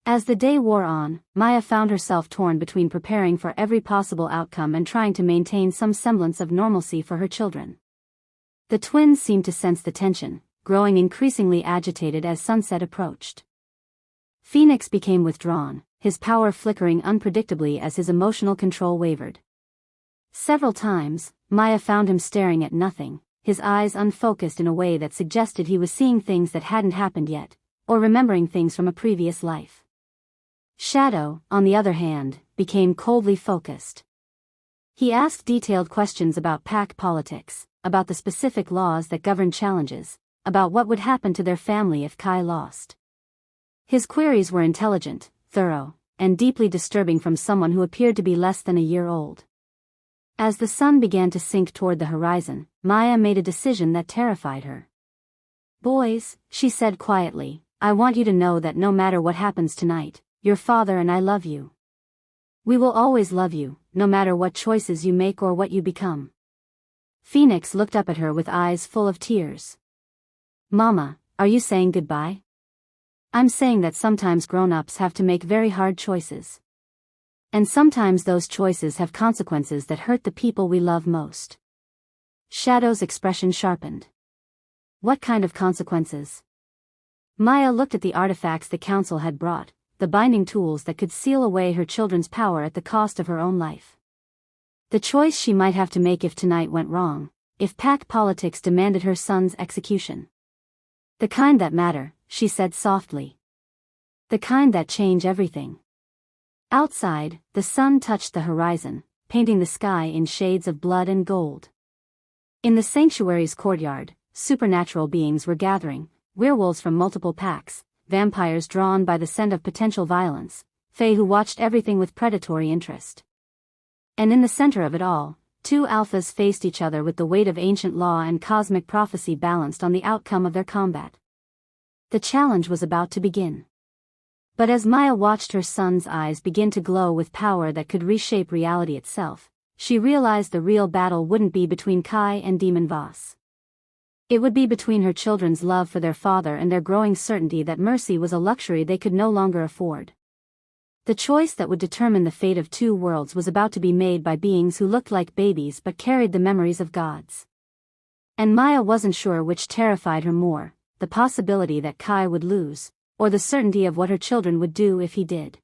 As the day wore on, Maya found herself torn between preparing for every possible outcome and trying to maintain some semblance of normalcy for her children. The twins seemed to sense the tension, growing increasingly agitated as sunset approached. Phoenix became withdrawn, his power flickering unpredictably as his emotional control wavered. Several times, Maya found him staring at nothing, his eyes unfocused in a way that suggested he was seeing things that hadn't happened yet, or remembering things from a previous life. Shadow, on the other hand, became coldly focused. He asked detailed questions about pack politics, about the specific laws that govern challenges, about what would happen to their family if Kai lost. His queries were intelligent, thorough, and deeply disturbing from someone who appeared to be less than a year old. As the sun began to sink toward the horizon, Maya made a decision that terrified her. Boys, she said quietly, I want you to know that no matter what happens tonight, your father and I love you. We will always love you, no matter what choices you make or what you become. Phoenix looked up at her with eyes full of tears. Mama, are you saying goodbye? I'm saying that sometimes grown-ups have to make very hard choices. And sometimes those choices have consequences that hurt the people we love most. Shadow's expression sharpened. What kind of consequences? Maya looked at the artifacts the council had brought, the binding tools that could seal away her children's power at the cost of her own life. The choice she might have to make if tonight went wrong, if pack politics demanded her son's execution. The kind that matter, she said softly. The kind that change everything. Outside, the sun touched the horizon, painting the sky in shades of blood and gold. In the sanctuary's courtyard, supernatural beings were gathering, werewolves from multiple packs, vampires drawn by the scent of potential violence, fae who watched everything with predatory interest. And in the center of it all, two alphas faced each other with the weight of ancient law and cosmic prophecy balanced on the outcome of their combat. The challenge was about to begin. But as Maya watched her son's eyes begin to glow with power that could reshape reality itself, she realized the real battle wouldn't be between Kai and Demon Voss. It would be between her children's love for their father and their growing certainty that mercy was a luxury they could no longer afford. The choice that would determine the fate of two worlds was about to be made by beings who looked like babies but carried the memories of gods. And Maya wasn't sure which terrified her more, the possibility that Kai would lose, or the certainty of what her children would do if he did.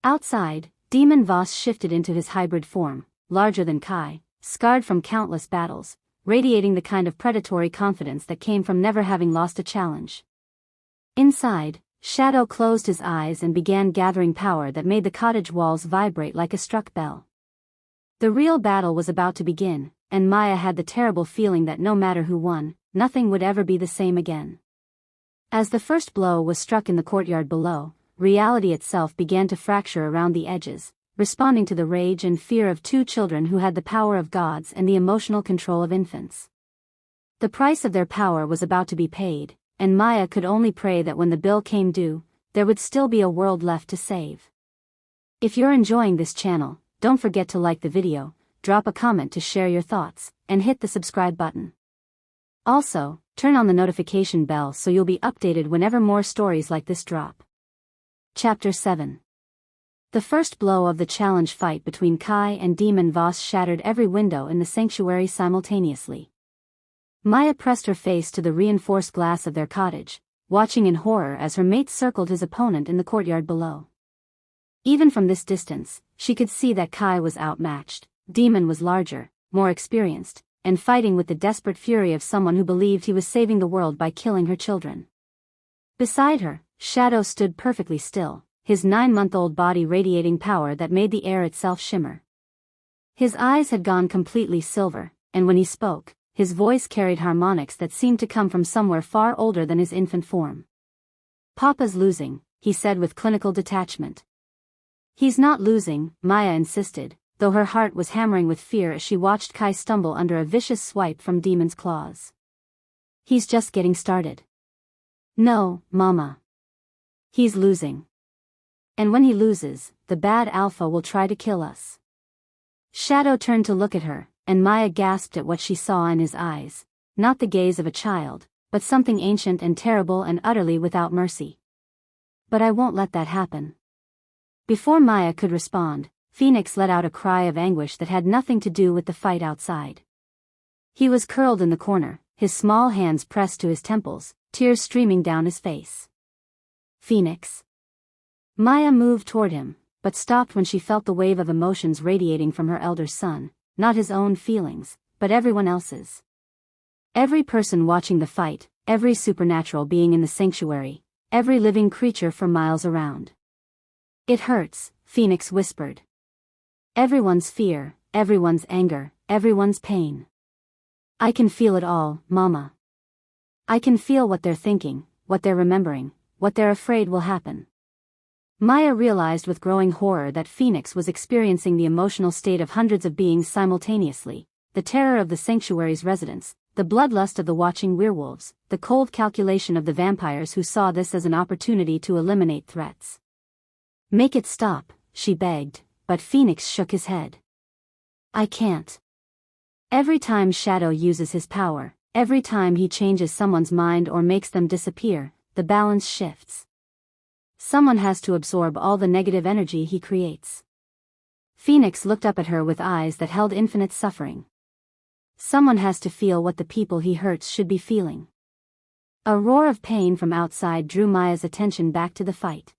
Outside, Demon Voss shifted into his hybrid form, larger than Kai, scarred from countless battles, radiating the kind of predatory confidence that came from never having lost a challenge. Inside, Shadow closed his eyes and began gathering power that made the cottage walls vibrate like a struck bell. The real battle was about to begin, and Maya had the terrible feeling that no matter who won, nothing would ever be the same again. As the first blow was struck in the courtyard below, reality itself began to fracture around the edges, responding to the rage and fear of two children who had the power of gods and the emotional control of infants. The price of their power was about to be paid, and Maya could only pray that when the bill came due, there would still be a world left to save. If you're enjoying this channel, don't forget to like the video, drop a comment to share your thoughts, and hit the subscribe button. Also, turn on the notification bell so you'll be updated whenever more stories like this drop. Chapter 7. The first blow of the challenge fight between Kai and Demon Voss shattered every window in the sanctuary simultaneously. Maya pressed her face to the reinforced glass of their cottage, watching in horror as her mate circled his opponent in the courtyard below. Even from this distance, she could see that Kai was outmatched. Demon was larger, more experienced, and fighting with the desperate fury of someone who believed he was saving the world by killing her children. Beside her, Shadow stood perfectly still, his 9-month-old body radiating power that made the air itself shimmer. His eyes had gone completely silver, and when he spoke, his voice carried harmonics that seemed to come from somewhere far older than his infant form. "Papa's losing," he said with clinical detachment. "He's not losing," Maya insisted, though her heart was hammering with fear as she watched Kai stumble under a vicious swipe from Demon's claws. "He's just getting started." "No, Mama. He's losing. And when he loses, the bad alpha will try to kill us." Shadow turned to look at her, and Maya gasped at what she saw in his eyes, not the gaze of a child, but something ancient and terrible and utterly without mercy. "But I won't let that happen." Before Maya could respond, Phoenix let out a cry of anguish that had nothing to do with the fight outside. He was curled in the corner, his small hands pressed to his temples, tears streaming down his face. "Phoenix." Maya moved toward him, but stopped when she felt the wave of emotions radiating from her elder son, not his own feelings, but everyone else's. Every person watching the fight, every supernatural being in the sanctuary, every living creature for miles around. "It hurts," Phoenix whispered. "Everyone's fear, everyone's anger, everyone's pain. I can feel it all, Mama. I can feel what they're thinking, what they're remembering, what they're afraid will happen." Maya realized with growing horror that Phoenix was experiencing the emotional state of hundreds of beings simultaneously, the terror of the sanctuary's residents, the bloodlust of the watching werewolves, the cold calculation of the vampires who saw this as an opportunity to eliminate threats. "Make it stop," she begged, but Phoenix shook his head. "I can't. Every time Shadow uses his power, every time he changes someone's mind or makes them disappear, the balance shifts. Someone has to absorb all the negative energy he creates." Phoenix looked up at her with eyes that held infinite suffering. "Someone has to feel what the people he hurts should be feeling." A roar of pain from outside drew Maya's attention back to the fight.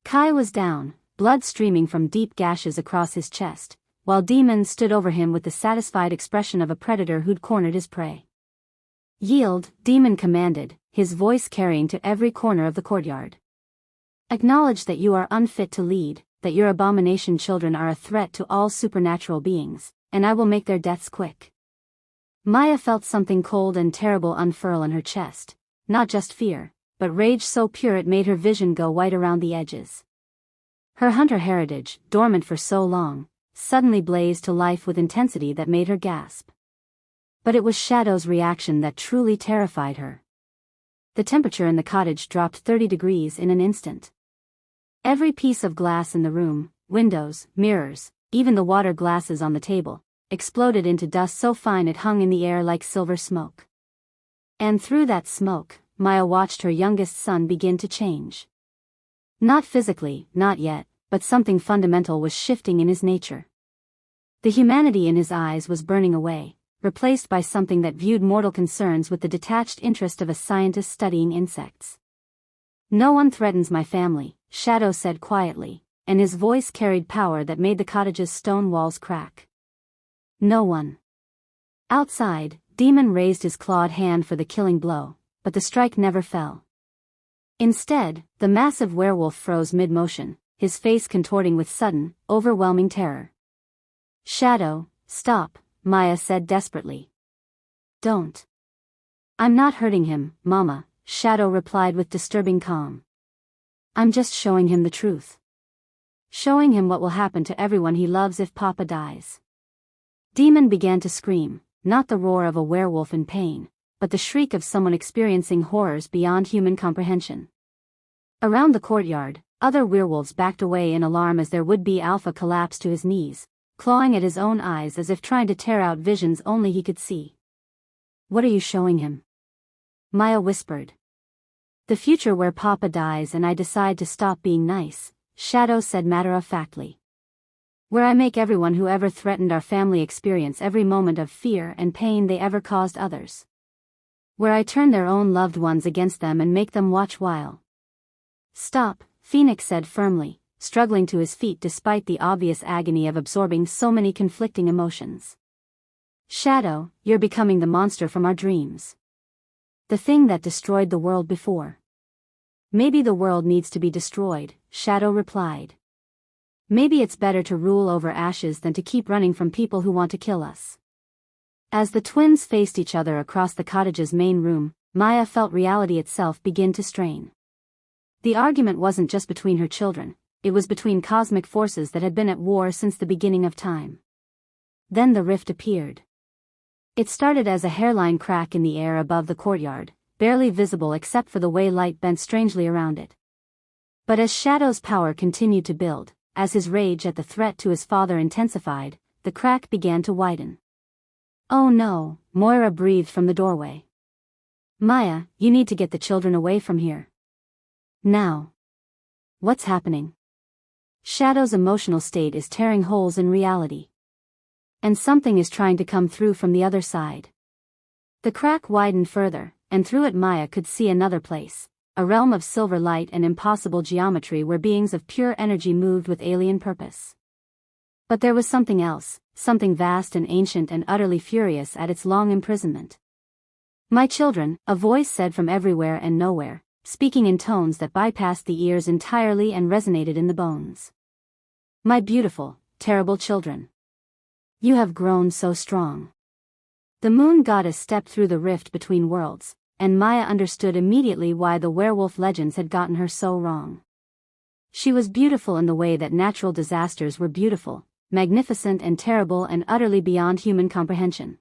Kai was down, blood streaming from deep gashes across his chest, while Demon stood over him with the satisfied expression of a predator who'd cornered his prey. "Yield," Demon commanded, his voice carrying to every corner of the courtyard. "Acknowledge that you are unfit to lead, that your abomination children are a threat to all supernatural beings, and I will make their deaths quick." Maya felt something cold and terrible unfurl in her chest, not just fear, but rage so pure it made her vision go white around the edges. Her hunter heritage, dormant for so long, suddenly blazed to life with intensity that made her gasp. But it was Shadow's reaction that truly terrified her. The temperature in the cottage dropped 30 degrees in an instant. Every piece of glass in the room, windows, mirrors, even the water glasses on the table, exploded into dust so fine it hung in the air like silver smoke. And through that smoke, Maya watched her youngest son begin to change. Not physically, not yet, but something fundamental was shifting in his nature. The humanity in his eyes was burning away, replaced by something that viewed mortal concerns with the detached interest of a scientist studying insects. "No one threatens my family," Shadow said quietly, and his voice carried power that made the cottage's stone walls crack. "No one." Outside, Demon raised his clawed hand for the killing blow, but the strike never fell. Instead, the massive werewolf froze mid-motion, his face contorting with sudden, overwhelming terror. "Shadow, stop," Maya said desperately. "Don't." "I'm not hurting him, Mama," Shadow replied with disturbing calm. "I'm just showing him the truth. Showing him what will happen to everyone he loves if Papa dies." Demon began to scream, not the roar of a werewolf in pain, but the shriek of someone experiencing horrors beyond human comprehension. Around the courtyard, other werewolves backed away in alarm as their would-be alpha collapsed to his knees, clawing at his own eyes as if trying to tear out visions only he could see. "What are you showing him?" Maya whispered. "The future where Papa dies and I decide to stop being nice," Shadow said matter-of-factly. "Where I make everyone who ever threatened our family experience every moment of fear and pain they ever caused others. Where I turn their own loved ones against them and make them watch while." "Stop," Phoenix said firmly, struggling to his feet despite the obvious agony of absorbing so many conflicting emotions. "Shadow, you're becoming the monster from our dreams. The thing that destroyed the world before." "Maybe the world needs to be destroyed," Shadow replied. "Maybe it's better to rule over ashes than to keep running from people who want to kill us." As the twins faced each other across the cottage's main room, Maya felt reality itself begin to strain. The argument wasn't just between her children, it was between cosmic forces that had been at war since the beginning of time. Then the rift appeared. It started as a hairline crack in the air above the courtyard, barely visible except for the way light bent strangely around it. But as Shadow's power continued to build, as his rage at the threat to his father intensified, the crack began to widen. "Oh no," Moira breathed from the doorway. "Maya, you need to get the children away from here. Now." "What's happening?" Shadow's emotional state is tearing holes in reality. And something is trying to come through from the other side. The crack widened further, and through it Maya could see another place, a realm of silver light and impossible geometry where beings of pure energy moved with alien purpose. But there was something else, something vast and ancient and utterly furious at its long imprisonment. "My children," a voice said from everywhere and nowhere, speaking in tones that bypassed the ears entirely and resonated in the bones. "My beautiful, terrible children. You have grown so strong." The moon goddess stepped through the rift between worlds, and Maya understood immediately why the werewolf legends had gotten her so wrong. She was beautiful in the way that natural disasters were beautiful, magnificent and terrible and utterly beyond human comprehension.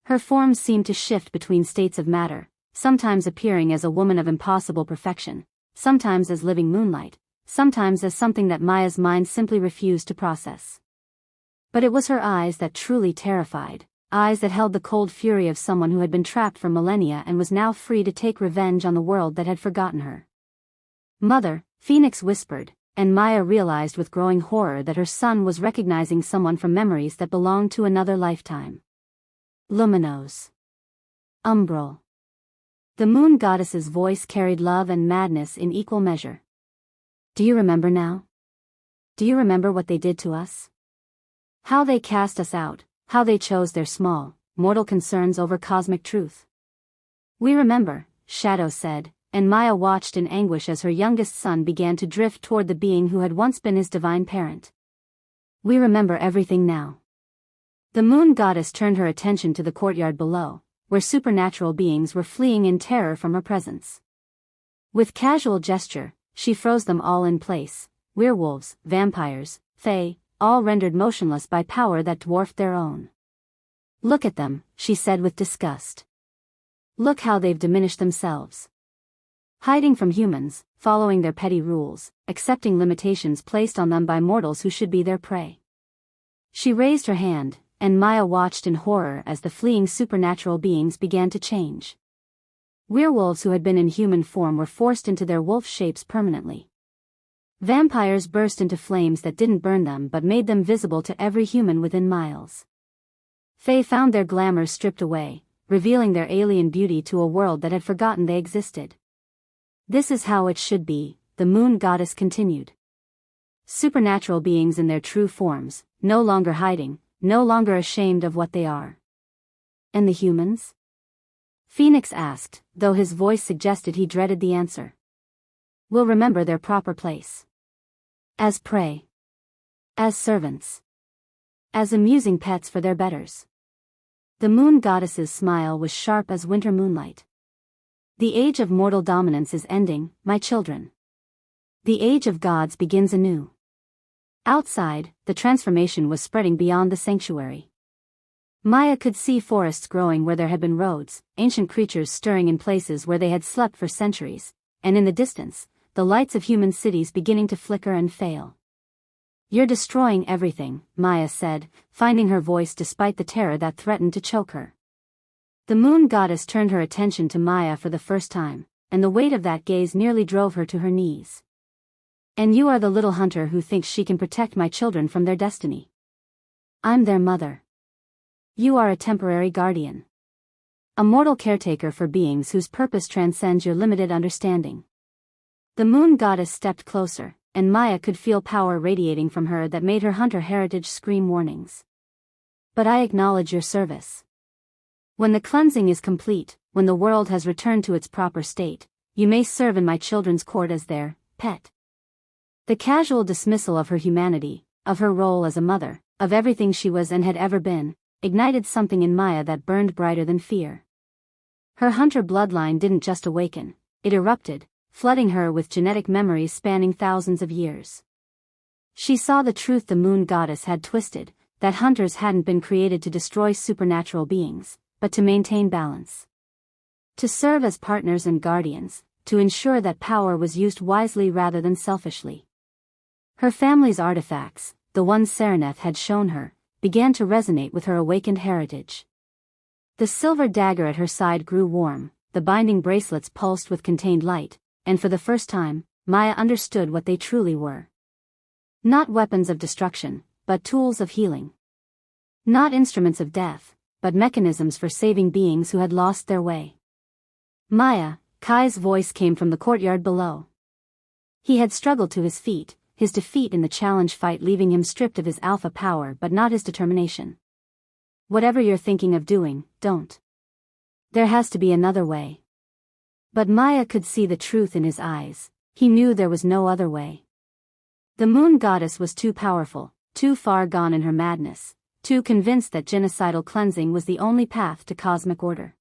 Her form seemed to shift between states of matter, sometimes appearing as a woman of impossible perfection, sometimes as living moonlight, sometimes as something that Maya's mind simply refused to process. But it was her eyes that truly terrified, eyes that held the cold fury of someone who had been trapped for millennia and was now free to take revenge on the world that had forgotten her. "Mother," Phoenix whispered, and Maya realized with growing horror that her son was recognizing someone from memories that belonged to another lifetime. "Luminous. Umbral. The moon goddess's voice carried love and madness in equal measure. Do you remember now? Do you remember what they did to us? How they cast us out, how they chose their small, mortal concerns over cosmic truth. We remember, Shadow said, and Maya watched in anguish as her youngest son began to drift toward the being who had once been his divine parent. We remember everything now. The moon goddess turned her attention to the courtyard below, where supernatural beings were fleeing in terror from her presence. With casual gesture, she froze them all in place, werewolves, vampires, fae, all rendered motionless by power that dwarfed their own. Look at them, she said with disgust. Look how they've diminished themselves. Hiding from humans, following their petty rules, accepting limitations placed on them by mortals who should be their prey. She raised her hand, and Maya watched in horror as the fleeing supernatural beings began to change. Werewolves who had been in human form were forced into their wolf shapes permanently. Vampires burst into flames that didn't burn them but made them visible to every human within miles. Fae found their glamour stripped away, revealing their alien beauty to a world that had forgotten they existed. This is how it should be, the moon goddess continued. Supernatural beings in their true forms, no longer hiding, no longer ashamed of what they are. And the humans? Phoenix asked, though his voice suggested he dreaded the answer. Will remember their proper place. As prey. As servants. As amusing pets for their betters. The moon goddess's smile was sharp as winter moonlight. The age of mortal dominance is ending, my children. The age of gods begins anew. Outside, the transformation was spreading beyond the sanctuary. Maya could see forests growing where there had been roads, ancient creatures stirring in places where they had slept for centuries, and in the distance, the lights of human cities beginning to flicker and fail. You're destroying everything, Maya said, finding her voice despite the terror that threatened to choke her. The moon goddess turned her attention to Maya for the first time, and the weight of that gaze nearly drove her to her knees. And you are the little hunter who thinks she can protect my children from their destiny. I'm their mother. You are a temporary guardian. A mortal caretaker for beings whose purpose transcends your limited understanding. The moon goddess stepped closer, and Maya could feel power radiating from her that made her hunter heritage scream warnings. But I acknowledge your service. When the cleansing is complete, when the world has returned to its proper state, you may serve in my children's court as their pet. The casual dismissal of her humanity, of her role as a mother, of everything she was and had ever been, ignited something in Maya that burned brighter than fear. Her hunter bloodline didn't just awaken, it erupted, flooding her with genetic memories spanning thousands of years. She saw the truth the moon goddess had twisted, that hunters hadn't been created to destroy supernatural beings, but to maintain balance. To serve as partners and guardians, to ensure that power was used wisely rather than selfishly. Her family's artifacts, the ones Sereneth had shown her, began to resonate with her awakened heritage. The silver dagger at her side grew warm, the binding bracelets pulsed with contained light, and for the first time, Maya understood what they truly were. Not weapons of destruction, but tools of healing. Not instruments of death, but mechanisms for saving beings who had lost their way. Maya, Kai's voice came from the courtyard below. He had struggled to his feet, his defeat in the challenge fight leaving him stripped of his alpha power but not his determination. Whatever you're thinking of doing, don't. There has to be another way. But Maya could see the truth in his eyes, he knew there was no other way. The moon goddess was too powerful, too far gone in her madness, too convinced that genocidal cleansing was the only path to cosmic order.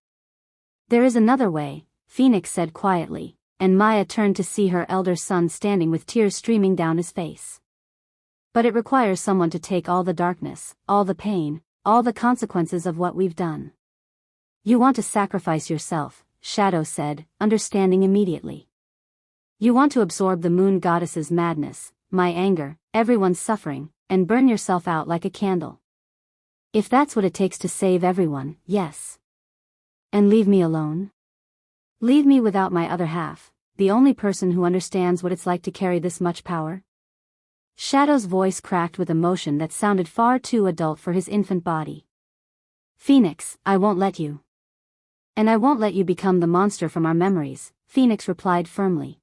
There is another way, Phoenix said quietly, and Maya turned to see her elder son standing with tears streaming down his face. But it requires someone to take all the darkness, all the pain, all the consequences of what we've done. You want to sacrifice yourself, Shadow said, understanding immediately. You want to absorb the moon goddess's madness, my anger, everyone's suffering, and burn yourself out like a candle. If that's what it takes to save everyone, yes. And leave me alone? Leave me without my other half, the only person who understands what it's like to carry this much power? Shadow's voice cracked with emotion that sounded far too adult for his infant body. Phoenix, I won't let you. And I won't let you become the monster from our memories, Phoenix replied firmly.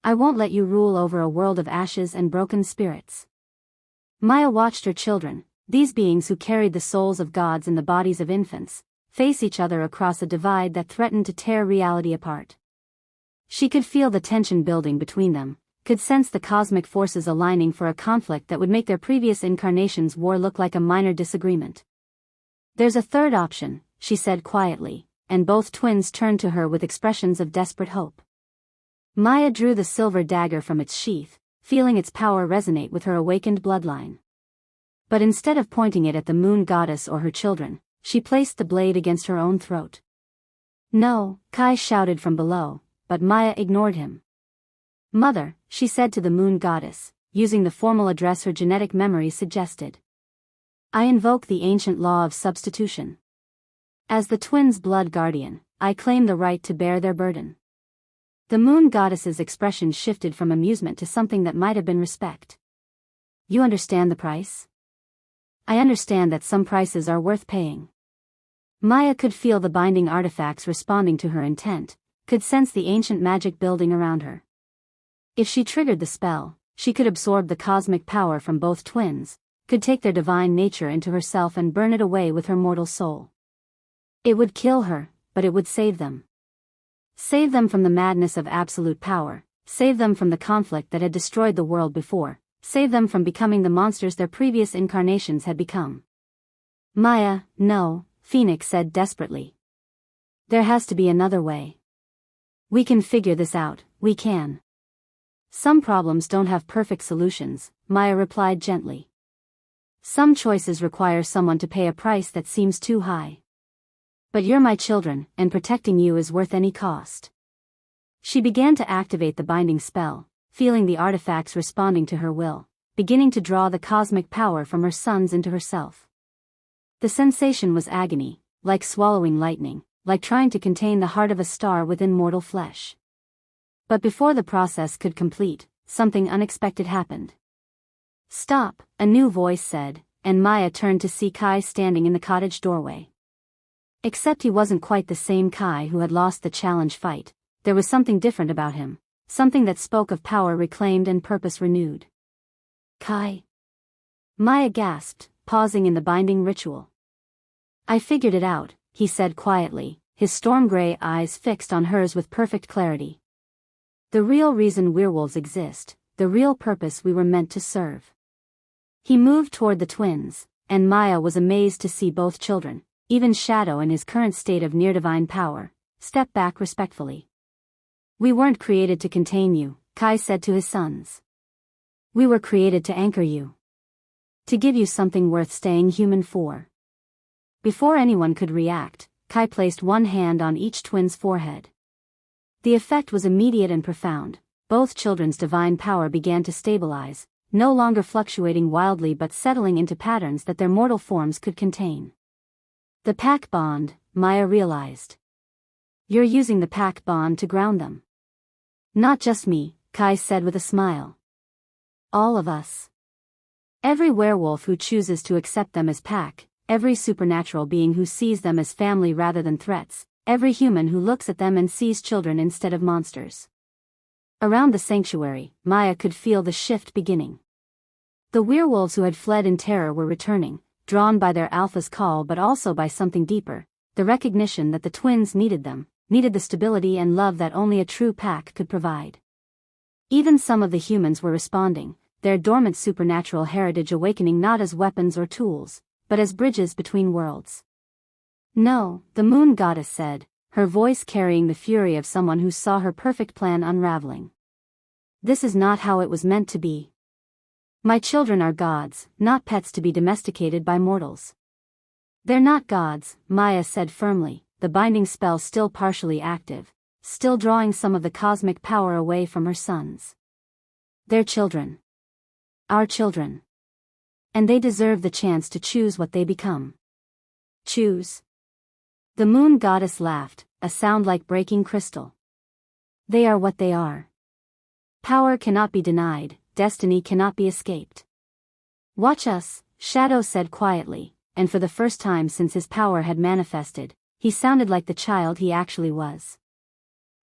I won't let you rule over a world of ashes and broken spirits. Maya watched her children, these beings who carried the souls of gods in the bodies of infants, face each other across a divide that threatened to tear reality apart. She could feel the tension building between them, could sense the cosmic forces aligning for a conflict that would make their previous incarnations' war look like a minor disagreement. There's a third option, she said quietly, and both twins turned to her with expressions of desperate hope. Maya drew the silver dagger from its sheath, feeling its power resonate with her awakened bloodline. But instead of pointing it at the moon goddess or her children, she placed the blade against her own throat. No, Kai shouted from below, but Maya ignored him. Mother, she said to the moon goddess, using the formal address her genetic memory suggested. I invoke the ancient law of substitution. As the twins' blood guardian, I claim the right to bear their burden. The moon goddess's expression shifted from amusement to something that might have been respect. You understand the price? I understand that some prices are worth paying. Maya could feel the binding artifacts responding to her intent, could sense the ancient magic building around her. If she triggered the spell, she could absorb the cosmic power from both twins, could take their divine nature into herself and burn it away with her mortal soul. It would kill her, but it would save them. Save them from the madness of absolute power, save them from the conflict that had destroyed the world before, save them from becoming the monsters their previous incarnations had become. Maya, no, Phoenix said desperately. There has to be another way. We can figure this out, we can. Some problems don't have perfect solutions, Maya replied gently. Some choices require someone to pay a price that seems too high. But you're my children, and protecting you is worth any cost. She began to activate the binding spell, feeling the artifacts responding to her will, beginning to draw the cosmic power from her sons into herself. The sensation was agony, like swallowing lightning, like trying to contain the heart of a star within mortal flesh. But before the process could complete, something unexpected happened. Stop, a new voice said, and Maya turned to see Kai standing in the cottage doorway. Except he wasn't quite the same Kai who had lost the challenge fight, there was something different about him, something that spoke of power reclaimed and purpose renewed. Kai? Maya gasped, pausing in the binding ritual. I figured it out, he said quietly, his storm-gray eyes fixed on hers with perfect clarity. The real reason werewolves exist, the real purpose we were meant to serve. He moved toward the twins, and Maya was amazed to see both children, even Shadow in his current state of near-divine power, step back respectfully. We weren't created to contain you, Kai said to his sons. We were created to anchor you. To give you something worth staying human for. Before anyone could react, Kai placed one hand on each twin's forehead. The effect was immediate and profound. Both children's divine power began to stabilize, no longer fluctuating wildly but settling into patterns that their mortal forms could contain. The pack bond, Maya realized. You're using the pack bond to ground them. Not just me, Kai said with a smile. All of us. Every werewolf who chooses to accept them as pack, every supernatural being who sees them as family rather than threats, every human who looks at them and sees children instead of monsters. Around the sanctuary, Maya could feel the shift beginning. The werewolves who had fled in terror were returning, drawn by their alpha's call but also by something deeper, the recognition that the twins needed them, needed the stability and love that only a true pack could provide. Even some of the humans were responding, their dormant supernatural heritage awakening not as weapons or tools, but as bridges between worlds. No, the moon goddess said, her voice carrying the fury of someone who saw her perfect plan unraveling. This is not how it was meant to be. My children are gods, not pets to be domesticated by mortals. They're not gods, Maya said firmly, the binding spell still partially active, still drawing some of the cosmic power away from her sons. They're children. Our children. And they deserve the chance to choose what they become. Choose. The moon goddess laughed, a sound like breaking crystal. They are what they are. Power cannot be denied, destiny cannot be escaped. Watch us, Shadow said quietly, and for the first time since his power had manifested, he sounded like the child he actually was.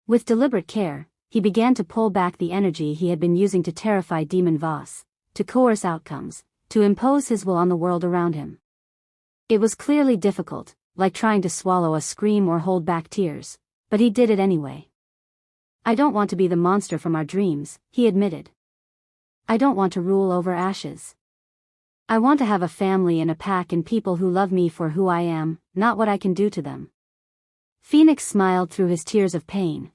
With deliberate care, he began to pull back the energy he had been using to terrify Demon Voss, to coerce outcomes, to impose his will on the world around him. It was clearly difficult, like trying to swallow a scream or hold back tears, but he did it anyway. "I don't want to be the monster from our dreams," he admitted. "I don't want to rule over ashes. I want to have a family and a pack and people who love me for who I am, not what I can do to them." Phoenix smiled through his tears of pain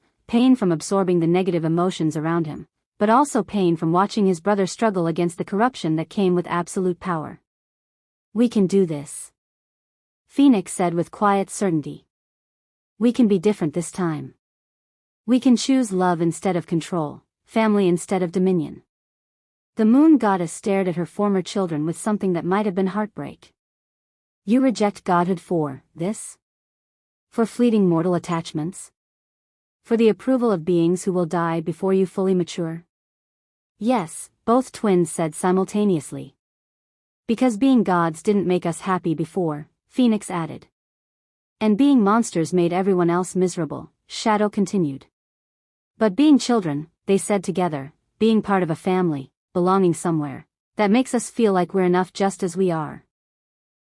from absorbing the negative emotions around him, but also pain from watching his brother struggle against the corruption that came with absolute power. "We can do this," Phoenix said with quiet certainty. "We can be different this time. We can choose love instead of control, family instead of dominion." The moon goddess stared at her former children with something that might have been heartbreak. "You reject godhood for this? For fleeting mortal attachments? For the approval of beings who will die before you fully mature?" "Yes," both twins said simultaneously. "Because being gods didn't make us happy before," Phoenix added. "And being monsters made everyone else miserable," Shadow continued. "But being children," they said together, "being part of a family, belonging somewhere, that makes us feel like we're enough just as we are."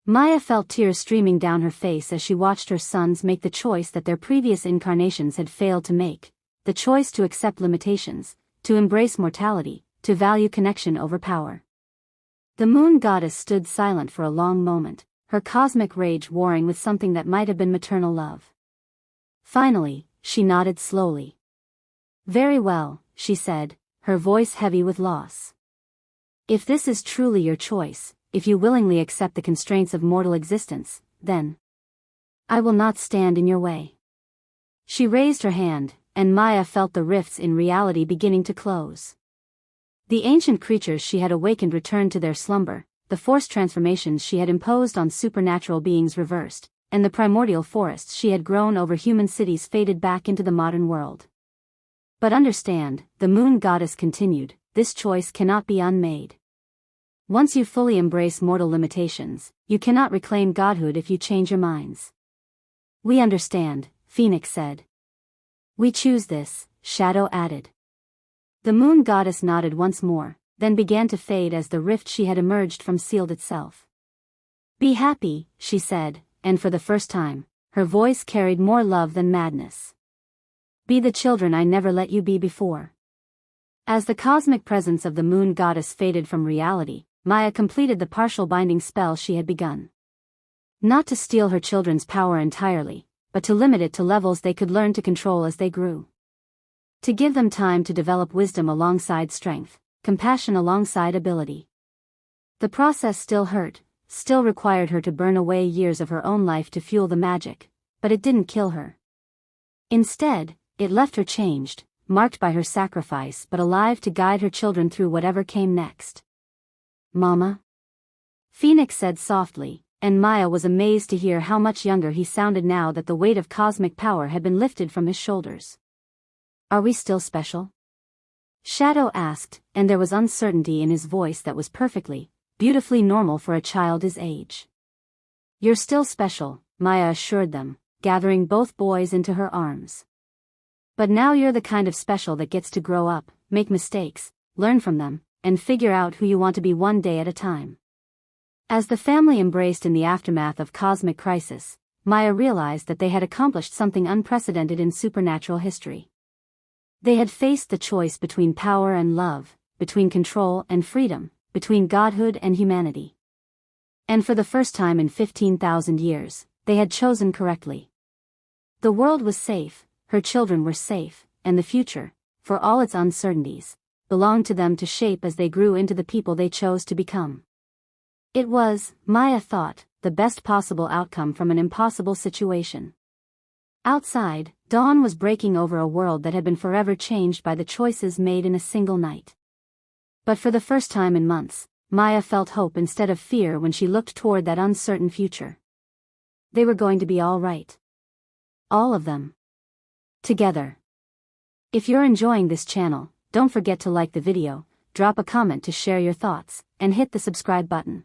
Maya felt tears streaming down her face as she watched her sons make the choice that their previous incarnations had failed to make, the choice to accept limitations, to embrace mortality, to value connection over power. The moon goddess stood silent for a long moment, her cosmic rage warring with something that might have been maternal love. Finally, she nodded slowly. "Very well," she said, her voice heavy with loss. "If this is truly your choice, if you willingly accept the constraints of mortal existence, then I will not stand in your way." She raised her hand, and Maya felt the rifts in reality beginning to close. The ancient creatures she had awakened returned to their slumber, the forced transformations she had imposed on supernatural beings reversed, and the primordial forests she had grown over human cities faded back into the modern world. "But understand," the moon goddess continued, "this choice cannot be unmade. Once you fully embrace mortal limitations, you cannot reclaim godhood if you change your minds." "We understand," Phoenix said. "We choose this," Shadow added. The moon goddess nodded once more, then began to fade as the rift she had emerged from sealed itself. "Be happy," she said, and for the first time, her voice carried more love than madness. "Be the children I never let you be before." As the cosmic presence of the moon goddess faded from reality, Maya completed the partial binding spell she had begun. Not to steal her children's power entirely, but to limit it to levels they could learn to control as they grew. To give them time to develop wisdom alongside strength, compassion alongside ability. The process still hurt, still required her to burn away years of her own life to fuel the magic, but it didn't kill her. Instead, it left her changed, marked by her sacrifice but alive to guide her children through whatever came next. "Mama?" Phoenix said softly, and Maya was amazed to hear how much younger he sounded now that the weight of cosmic power had been lifted from his shoulders. "Are we still special?" Shadow asked, and there was uncertainty in his voice that was perfectly, beautifully normal for a child his age. "You're still special," Maya assured them, gathering both boys into her arms. "But now you're the kind of special that gets to grow up, make mistakes, learn from them, and figure out who you want to be one day at a time." As the family embraced in the aftermath of cosmic crisis, Maya realized that they had accomplished something unprecedented in supernatural history. They had faced the choice between power and love, between control and freedom, between godhood and humanity. And for the first time in 15,000 years, they had chosen correctly. The world was safe, her children were safe, and the future, for all its uncertainties, belonged to them to shape as they grew into the people they chose to become. It was, Maya thought, the best possible outcome from an impossible situation. Outside, dawn was breaking over a world that had been forever changed by the choices made in a single night. But for the first time in months, Maya felt hope instead of fear when she looked toward that uncertain future. They were going to be all right. All of them. Together. If you're enjoying this channel, don't forget to like the video, drop a comment to share your thoughts, and hit the subscribe button.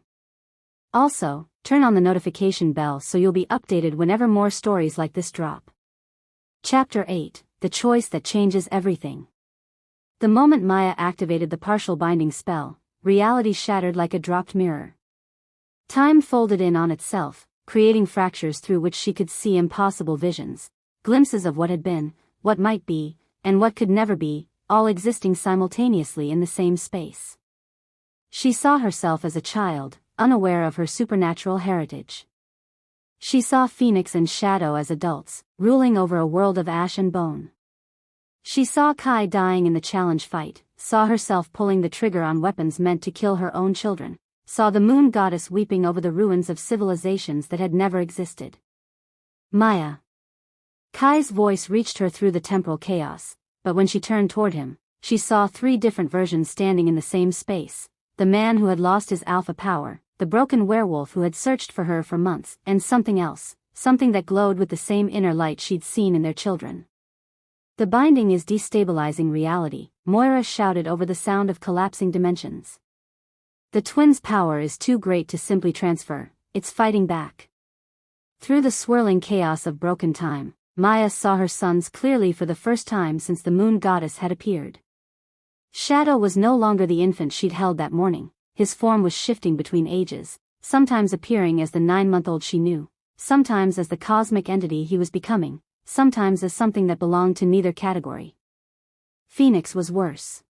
Also, turn on the notification bell so you'll be updated whenever more stories like this drop. Chapter 8, The Choice That Changes Everything. The moment Maya activated the partial binding spell, reality shattered like a dropped mirror. Time folded in on itself, creating fractures through which she could see impossible visions, glimpses of what had been, what might be, and what could never be, all existing simultaneously in the same space. She saw herself as a child, unaware of her supernatural heritage. She saw Phoenix and Shadow as adults, ruling over a world of ash and bone. She saw Kai dying in the challenge fight, saw herself pulling the trigger on weapons meant to kill her own children, saw the moon goddess weeping over the ruins of civilizations that had never existed. Maya. Kai's voice reached her through the temporal chaos, but when she turned toward him, she saw 3 different versions standing in the same space: the man who had lost his alpha power, the broken werewolf who had searched for her for months, and something else, something that glowed with the same inner light she'd seen in their children. The binding is destabilizing reality, Moira shouted over the sound of collapsing dimensions. The twins' power is too great to simply transfer, it's fighting back. Through the swirling chaos of broken time, Maya saw her sons clearly for the first time since the moon goddess had appeared. Shadow was no longer the infant she'd held that morning. His form was shifting between ages, sometimes appearing as the 9-month-old she knew, sometimes as the cosmic entity he was becoming, sometimes as something that belonged to neither category. Phoenix was worse.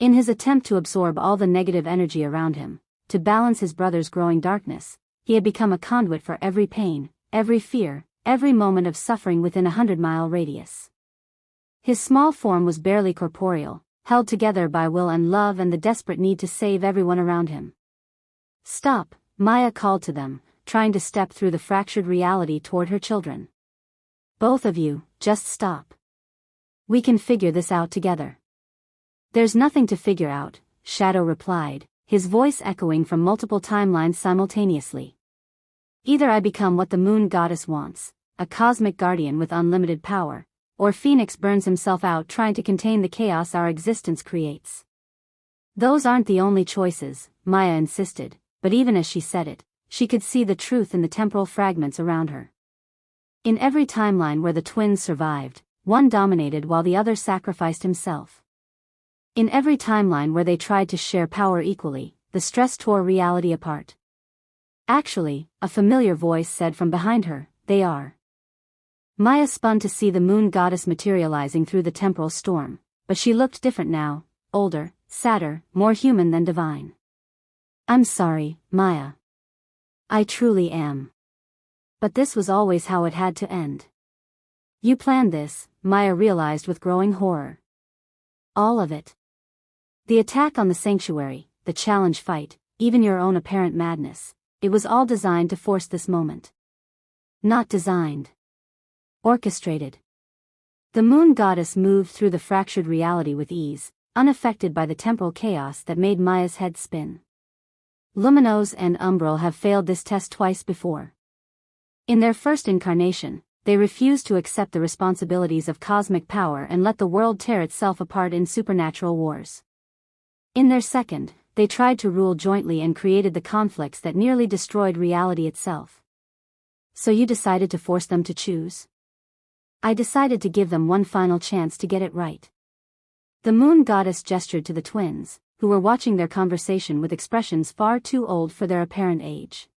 In his attempt to absorb all the negative energy around him, to balance his brother's growing darkness, he had become a conduit for every pain, every fear, every moment of suffering within a 100-mile radius. His small form was barely corporeal, held together by will and love and the desperate need to save everyone around him. Stop, Maya called to them, trying to step through the fractured reality toward her children. Both of you, just stop. We can figure this out together. There's nothing to figure out, Shadow replied, his voice echoing from multiple timelines simultaneously. Either I become what the moon goddess wants, a cosmic guardian with unlimited power, or Phoenix burns himself out trying to contain the chaos our existence creates. Those aren't the only choices, Maya insisted, but even as she said it, she could see the truth in the temporal fragments around her. In every timeline where the twins survived, one dominated while the other sacrificed himself. In every timeline where they tried to share power equally, the stress tore reality apart. Actually, a familiar voice said from behind her, they are. Maya spun to see the moon goddess materializing through the temporal storm, but she looked different now, older, sadder, more human than divine. I'm sorry, Maya. I truly am. But this was always how it had to end. You planned this, Maya realized with growing horror. All of it. The attack on the sanctuary, the challenge fight, even your own apparent madness, it was all designed to force this moment. Not designed. Orchestrated. The moon goddess moved through the fractured reality with ease, unaffected by the temporal chaos that made Maya's head spin. Luminos and Umbral have failed this test twice before. In their first incarnation, they refused to accept the responsibilities of cosmic power and let the world tear itself apart in supernatural wars. In their second, they tried to rule jointly and created the conflicts that nearly destroyed reality itself. So you decided to force them to choose? I decided to give them one final chance to get it right. The moon goddess gestured to the twins, who were watching their conversation with expressions far too old for their apparent age.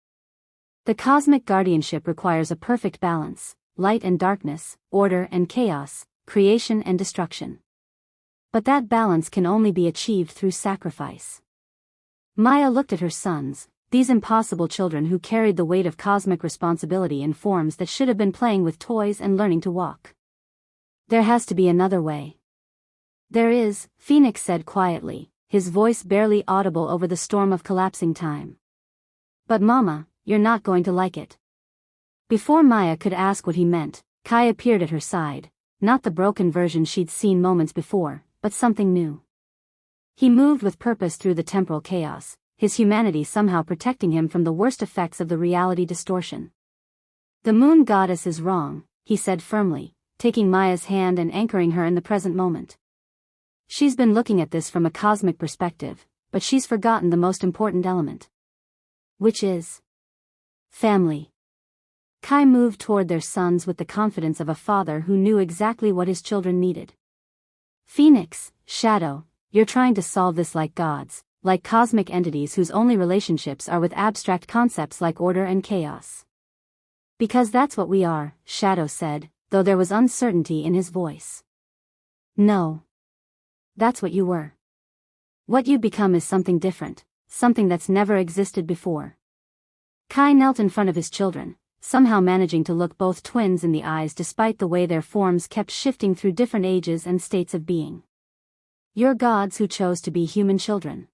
The cosmic guardianship requires a perfect balance, light and darkness, order and chaos, creation and destruction. But that balance can only be achieved through sacrifice. Maya looked at her sons, these impossible children who carried the weight of cosmic responsibility in forms that should have been playing with toys and learning to walk. There has to be another way. There is, Phoenix said quietly, his voice barely audible over the storm of collapsing time. But Mama, you're not going to like it. Before Maya could ask what he meant, Kai appeared at her side, not the broken version she'd seen moments before, but something new. He moved with purpose through the temporal chaos, his humanity somehow protecting him from the worst effects of the reality distortion. The moon goddess is wrong, he said firmly, taking Maya's hand and anchoring her in the present moment. She's been looking at this from a cosmic perspective, but she's forgotten the most important element. Which is family. Kai moved toward their sons with the confidence of a father who knew exactly what his children needed. Phoenix, Shadow, you're trying to solve this like gods, like cosmic entities whose only relationships are with abstract concepts like order and chaos. Because that's what we are, Shadow said, though there was uncertainty in his voice. No. That's what you were. What you become is something different, something that's never existed before. Kai knelt in front of his children, somehow managing to look both twins in the eyes despite the way their forms kept shifting through different ages and states of being. You're gods who chose to be human children.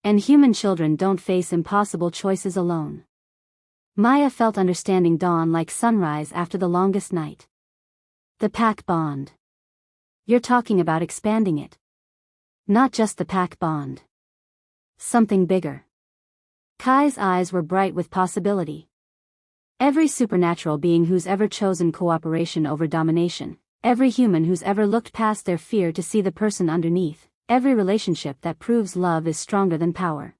And human children don't face impossible choices alone. Maya felt understanding dawn like sunrise after the longest night. The pack bond. You're talking about expanding it. Not just the pack bond. Something bigger. Kai's eyes were bright with possibility. Every supernatural being who's ever chosen cooperation over domination, every human who's ever looked past their fear to see the person underneath, every relationship that proves love is stronger than power.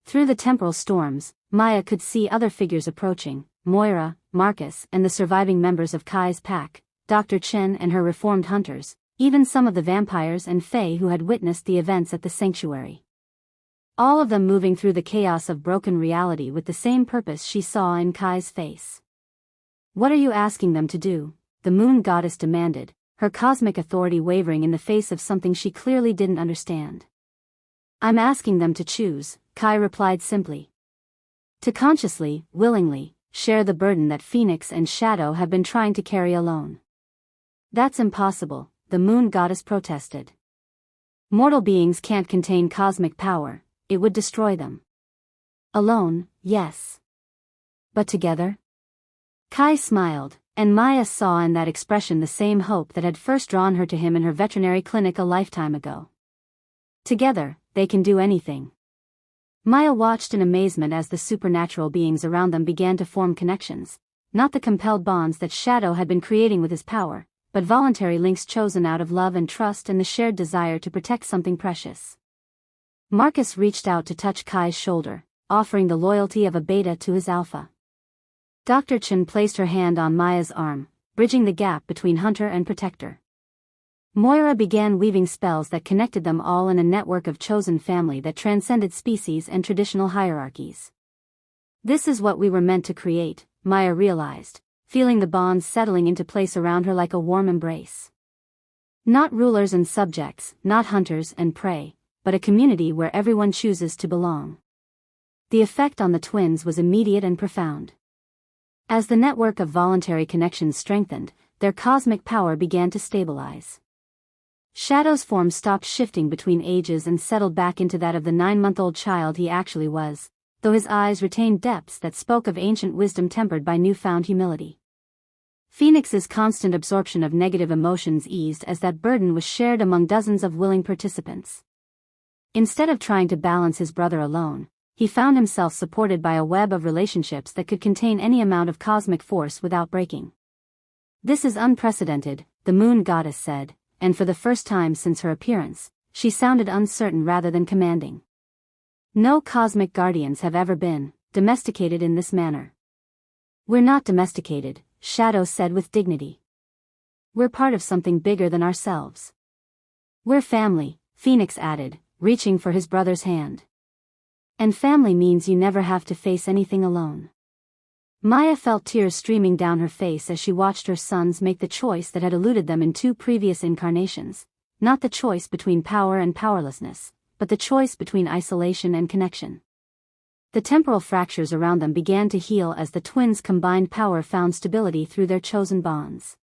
Through the temporal storms, Maya could see other figures approaching, Moira, Marcus, and the surviving members of Kai's pack, Dr. Chen and her reformed hunters, even some of the vampires and fae who had witnessed the events at the sanctuary. All of them moving through the chaos of broken reality with the same purpose she saw in Kai's face. What are you asking them to do? The moon goddess demanded, her cosmic authority wavering in the face of something she clearly didn't understand. I'm asking them to choose, Kai replied simply. To consciously, willingly, share the burden that Phoenix and Shadow have been trying to carry alone. That's impossible, the moon goddess protested. Mortal beings can't contain cosmic power, it would destroy them. Alone, yes. But together? Kai smiled, and Maya saw in that expression the same hope that had first drawn her to him in her veterinary clinic a lifetime ago. Together, they can do anything. Maya watched in amazement as the supernatural beings around them began to form connections, not the compelled bonds that Shadow had been creating with his power, but voluntary links chosen out of love and trust and the shared desire to protect something precious. Marcus reached out to touch Kai's shoulder, offering the loyalty of a beta to his alpha. Dr. Chen placed her hand on Maya's arm, bridging the gap between hunter and protector. Moira began weaving spells that connected them all in a network of chosen family that transcended species and traditional hierarchies. This is what we were meant to create, Maya realized, feeling the bonds settling into place around her like a warm embrace. Not rulers and subjects, not hunters and prey, but a community where everyone chooses to belong. The effect on the twins was immediate and profound. As the network of voluntary connections strengthened, their cosmic power began to stabilize. Shadow's form stopped shifting between ages and settled back into that of the 9-month-old child he actually was, though his eyes retained depths that spoke of ancient wisdom tempered by newfound humility. Phoenix's constant absorption of negative emotions eased as that burden was shared among dozens of willing participants. Instead of trying to balance his brother alone, he found himself supported by a web of relationships that could contain any amount of cosmic force without breaking. This is unprecedented, the moon goddess said, and for the first time since her appearance, she sounded uncertain rather than commanding. No cosmic guardians have ever been domesticated in this manner. We're not domesticated, Shadow said with dignity. We're part of something bigger than ourselves. We're family, Phoenix added, reaching for his brother's hand. And family means you never have to face anything alone. Maya felt tears streaming down her face as she watched her sons make the choice that had eluded them in 2 previous incarnations, not the choice between power and powerlessness, but the choice between isolation and connection. The temporal fractures around them began to heal as the twins' combined power found stability through their chosen bonds.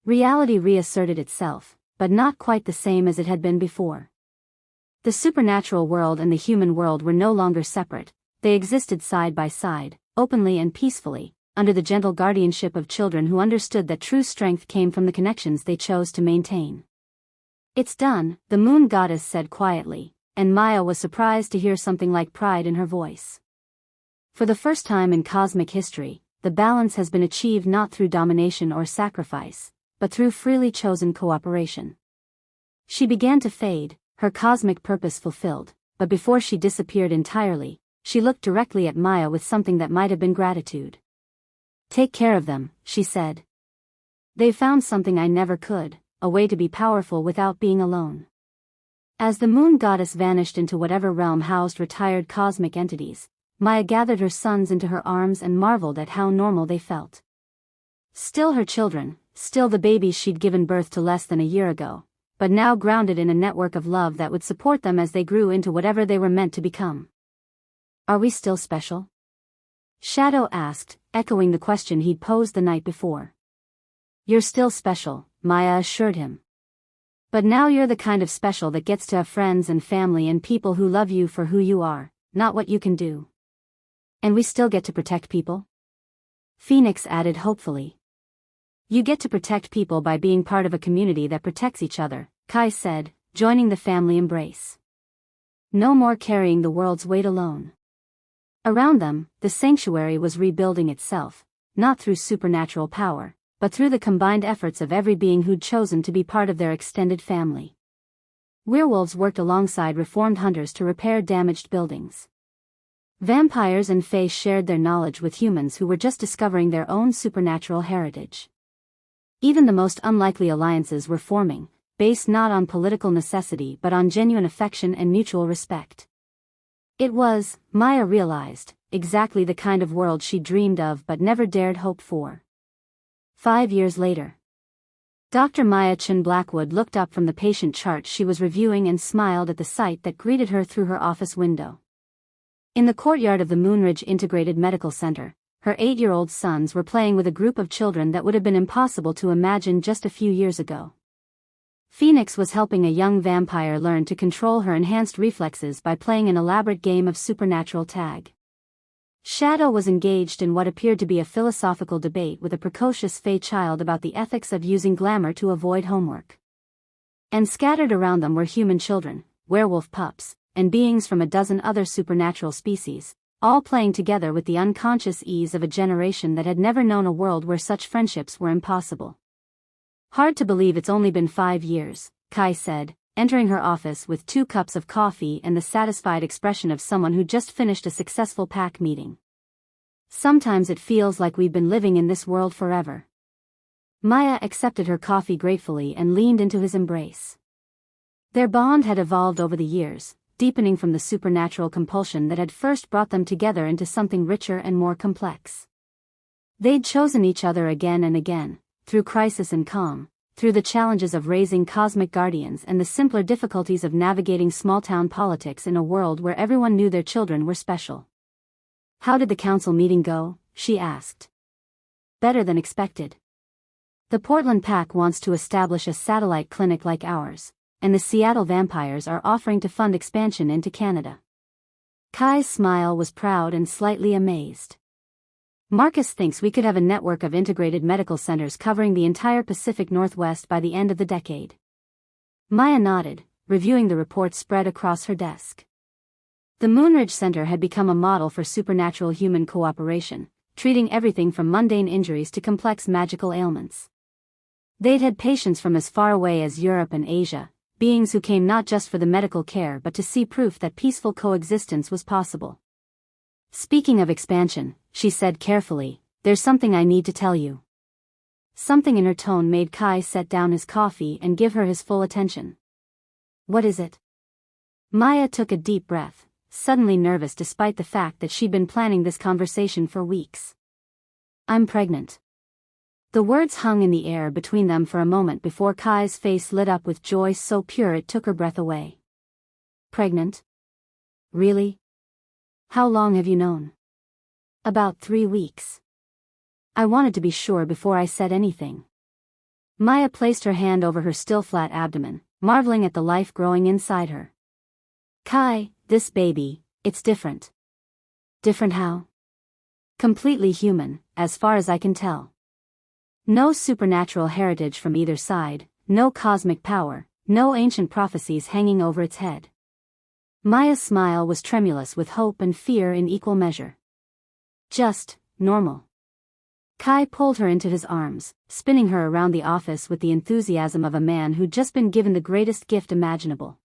Reality reasserted itself, but not quite the same as it had been before. The supernatural world and the human world were no longer separate, they existed side by side, openly and peacefully, under the gentle guardianship of children who understood that true strength came from the connections they chose to maintain. It's done, the moon goddess said quietly, and Maya was surprised to hear something like pride in her voice. For the first time in cosmic history, the balance has been achieved not through domination or sacrifice, but through freely chosen cooperation. She began to fade, her cosmic purpose fulfilled, but before she disappeared entirely, she looked directly at Maya with something that might have been gratitude. "Take care of them," she said. "They found something I never could, a way to be powerful without being alone." As the moon goddess vanished into whatever realm housed retired cosmic entities, Maya gathered her sons into her arms and marveled at how normal they felt. Still her children, still the babies she'd given birth to less than a year ago, but now grounded in a network of love that would support them as they grew into whatever they were meant to become. "Are we still special?" Shadow asked, echoing the question he'd posed the night before. "You're still special," Maya assured him. "But now you're the kind of special that gets to have friends and family and people who love you for who you are, not what you can do." "And we still get to protect people?" Phoenix added hopefully. "You get to protect people by being part of a community that protects each other," Kai said, joining the family embrace. "No more carrying the world's weight alone." Around them, the sanctuary was rebuilding itself, not through supernatural power, but through the combined efforts of every being who'd chosen to be part of their extended family. Werewolves worked alongside reformed hunters to repair damaged buildings. Vampires and fae shared their knowledge with humans who were just discovering their own supernatural heritage. Even the most unlikely alliances were forming, based not on political necessity but on genuine affection and mutual respect. It was, Maya realized, exactly the kind of world she dreamed of but never dared hope for. 5 years later. Dr. Maya Chun Blackwood looked up from the patient chart she was reviewing and smiled at the sight that greeted her through her office window. In the courtyard of the Moonridge Integrated Medical Center, her 8-year-old sons were playing with a group of children that would have been impossible to imagine just a few years ago. Phoenix was helping a young vampire learn to control her enhanced reflexes by playing an elaborate game of supernatural tag. Shadow was engaged in what appeared to be a philosophical debate with a precocious fae child about the ethics of using glamour to avoid homework. And scattered around them were human children, werewolf pups, and beings from a dozen other supernatural species, all playing together with the unconscious ease of a generation that had never known a world where such friendships were impossible. "Hard to believe it's only been 5 years, Kai said, entering her office with 2 cups of coffee and the satisfied expression of someone who just finished a successful PAC meeting. "Sometimes it feels like we've been living in this world forever." Maya accepted her coffee gratefully and leaned into his embrace. Their bond had evolved over the years, deepening from the supernatural compulsion that had first brought them together into something richer and more complex. They'd chosen each other again and again, through crisis and calm, through the challenges of raising cosmic guardians and the simpler difficulties of navigating small-town politics in a world where everyone knew their children were special. "How did the council meeting go?" she asked. "Better than expected. The Portland PAC wants to establish a satellite clinic like ours, and the Seattle Vampires are offering to fund expansion into Canada." Kai's smile was proud and slightly amazed. "Marcus thinks we could have a network of integrated medical centers covering the entire Pacific Northwest by the end of the decade." Maya nodded, reviewing the reports spread across her desk. The Moonridge Center had become a model for supernatural human cooperation, treating everything from mundane injuries to complex magical ailments. They'd had patients from as far away as Europe and Asia, beings who came not just for the medical care but to see proof that peaceful coexistence was possible. "Speaking of expansion," she said carefully, "there's something I need to tell you." Something in her tone made Kai set down his coffee and give her his full attention. "What is it?" Maya took a deep breath, suddenly nervous despite the fact that she'd been planning this conversation for weeks. "I'm pregnant." The words hung in the air between them for a moment before Kai's face lit up with joy so pure it took her breath away. "Pregnant? Really? How long have you known?" "About 3 weeks. I wanted to be sure before I said anything." Maya placed her hand over her still flat abdomen, marveling at the life growing inside her. "Kai, this baby, it's different." "Different how?" "Completely human, as far as I can tell. No supernatural heritage from either side, no cosmic power, no ancient prophecies hanging over its head." Maya's smile was tremulous with hope and fear in equal measure. "Just, normal." Kai pulled her into his arms, spinning her around the office with the enthusiasm of a man who'd just been given the greatest gift imaginable.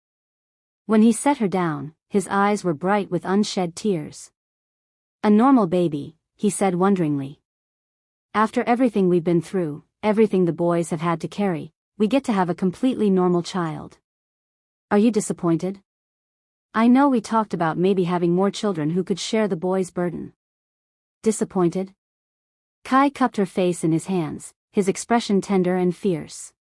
When he set her down, his eyes were bright with unshed tears. A normal baby, he said wonderingly. After everything we've been through, everything the boys have had to carry, we get to have a completely normal child. Are you disappointed? I know we talked about maybe having more children who could share the boys' burden. Disappointed? Kai cupped her face in his hands, his expression tender and fierce.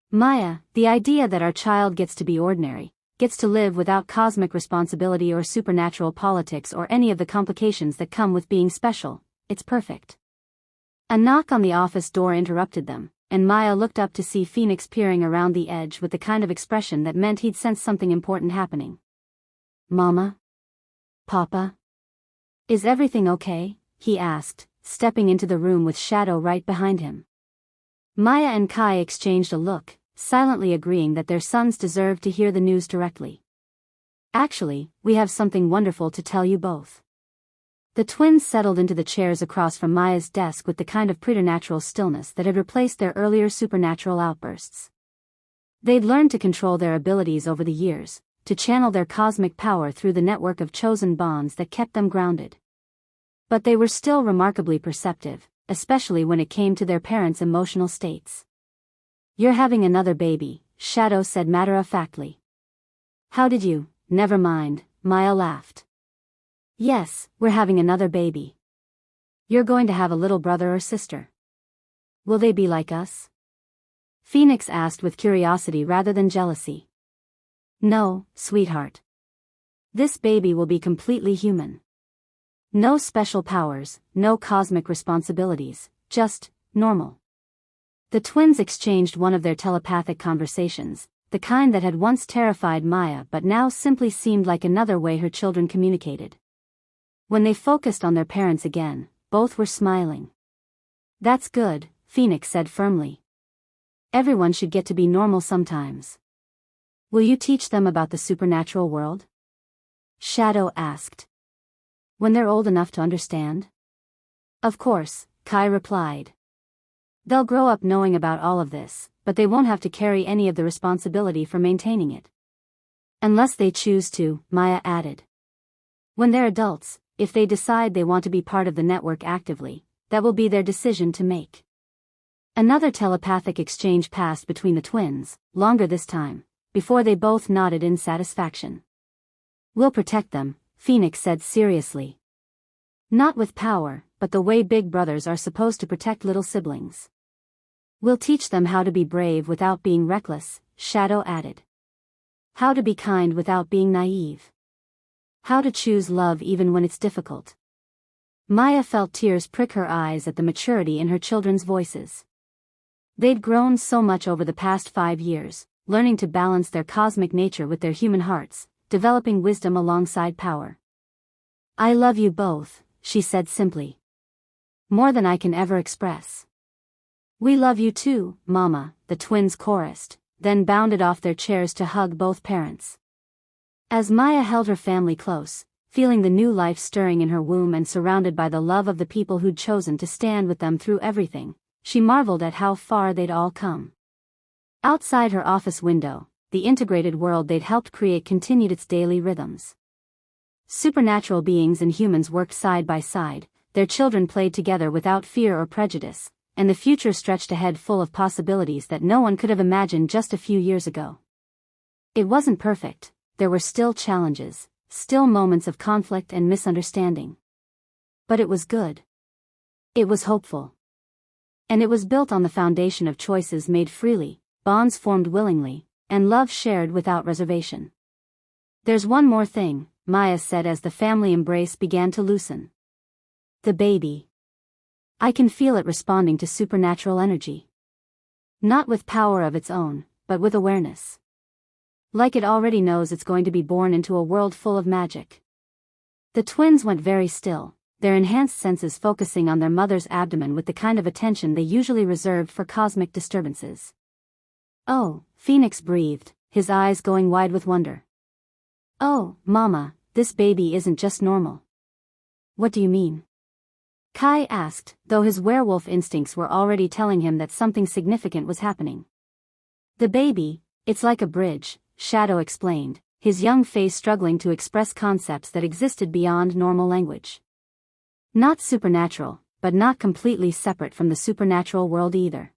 Maya, the idea that our child gets to be ordinary, gets to live without cosmic responsibility or supernatural politics or any of the complications that come with being special, it's perfect. A knock on the office door interrupted them, and Maya looked up to see Phoenix peering around the edge with the kind of expression that meant he'd sensed something important happening. Mama? Papa? Is everything okay? He asked, stepping into the room with Shadow right behind him. Maya and Kai exchanged a look, silently agreeing that their sons deserved to hear the news directly. Actually, we have something wonderful to tell you both. The twins settled into the chairs across from Maya's desk with the kind of preternatural stillness that had replaced their earlier supernatural outbursts. They'd learned to control their abilities over the years, to channel their cosmic power through the network of chosen bonds that kept them grounded. But they were still remarkably perceptive, especially when it came to their parents' emotional states. You're having another baby, Shadow said matter-of-factly. How did you? Never mind, Maya laughed. Yes, we're having another baby. You're going to have a little brother or sister. Will they be like us? Phoenix asked with curiosity rather than jealousy. No, sweetheart. This baby will be completely human. No special powers, no cosmic responsibilities, just normal. The twins exchanged one of their telepathic conversations, the kind that had once terrified Maya but now simply seemed like another way her children communicated. When they focused on their parents again, both were smiling. That's good, Phoenix said firmly. Everyone should get to be normal sometimes. Will you teach them about the supernatural world? Shadow asked. When they're old enough to understand? Of course, Kai replied. They'll grow up knowing about all of this, but they won't have to carry any of the responsibility for maintaining it. Unless they choose to, Maya added. When they're adults, if they decide they want to be part of the network actively, that will be their decision to make. Another telepathic exchange passed between the twins, longer this time, before they both nodded in satisfaction. We'll protect them, Phoenix said seriously. Not with power, but the way big brothers are supposed to protect little siblings. We'll teach them how to be brave without being reckless, Shadow added. How to be kind without being naive. How to choose love even when it's difficult. Maya felt tears prick her eyes at the maturity in her children's voices. They'd grown so much over the past 5 years, learning to balance their cosmic nature with their human hearts, developing wisdom alongside power. I love you both, she said simply. More than I can ever express. We love you too, Mama, the twins chorused, then bounded off their chairs to hug both parents. As Maya held her family close, feeling the new life stirring in her womb and surrounded by the love of the people who'd chosen to stand with them through everything, she marveled at how far they'd all come. Outside her office window, the integrated world they'd helped create continued its daily rhythms. Supernatural beings and humans worked side by side, their children played together without fear or prejudice, and the future stretched ahead full of possibilities that no one could have imagined just a few years ago. It wasn't perfect, there were still challenges, still moments of conflict and misunderstanding. But it was good. It was hopeful. And it was built on the foundation of choices made freely, bonds formed willingly, and love shared without reservation. There's one more thing, Maya said as the family embrace began to loosen. The baby. I can feel it responding to supernatural energy. Not with power of its own, but with awareness. Like it already knows it's going to be born into a world full of magic. The twins went very still, their enhanced senses focusing on their mother's abdomen with the kind of attention they usually reserved for cosmic disturbances. Oh, Phoenix breathed, his eyes going wide with wonder. Oh, Mama, this baby isn't just normal. What do you mean? Kai asked, though his werewolf instincts were already telling him that something significant was happening. The baby, it's like a bridge, Shadow explained, his young face struggling to express concepts that existed beyond normal language. Not supernatural, but not completely separate from the supernatural world either.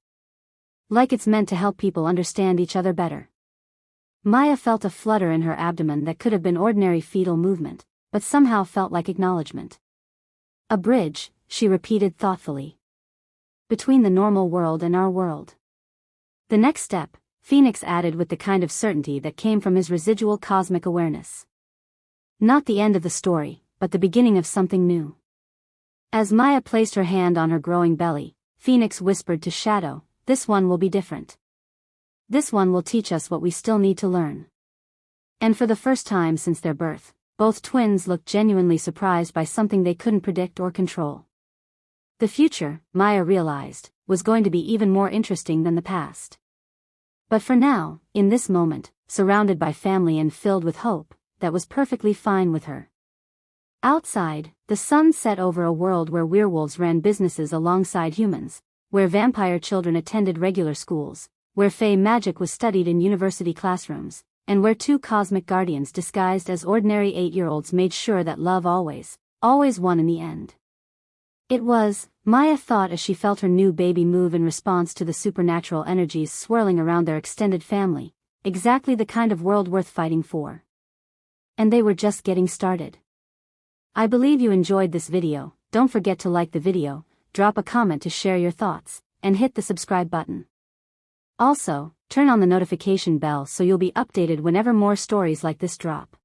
Like it's meant to help people understand each other better. Maya felt a flutter in her abdomen that could have been ordinary fetal movement, but somehow felt like acknowledgement. A bridge, she repeated thoughtfully. Between the normal world and our world. The next step, Phoenix added with the kind of certainty that came from his residual cosmic awareness. Not the end of the story, but the beginning of something new. As Maya placed her hand on her growing belly, Phoenix whispered to Shadow, "This one will be different. This one will teach us what we still need to learn." And for the first time since their birth, both twins looked genuinely surprised by something they couldn't predict or control. The future, Maya realized, was going to be even more interesting than the past. But for now, in this moment, surrounded by family and filled with hope, that was perfectly fine with her. Outside, the sun set over a world where werewolves ran businesses alongside humans, where vampire children attended regular schools, where fae magic was studied in university classrooms, and where two cosmic guardians disguised as ordinary 8-year-olds made sure that love always won in the end. It was, Maya thought as she felt her new baby move in response to the supernatural energies swirling around their extended family, exactly the kind of world worth fighting for. And they were just getting started. I believe you enjoyed this video. Don't forget to like the video, drop a comment to share your thoughts, and hit the subscribe button. Also, turn on the notification bell so you'll be updated whenever more stories like this drop.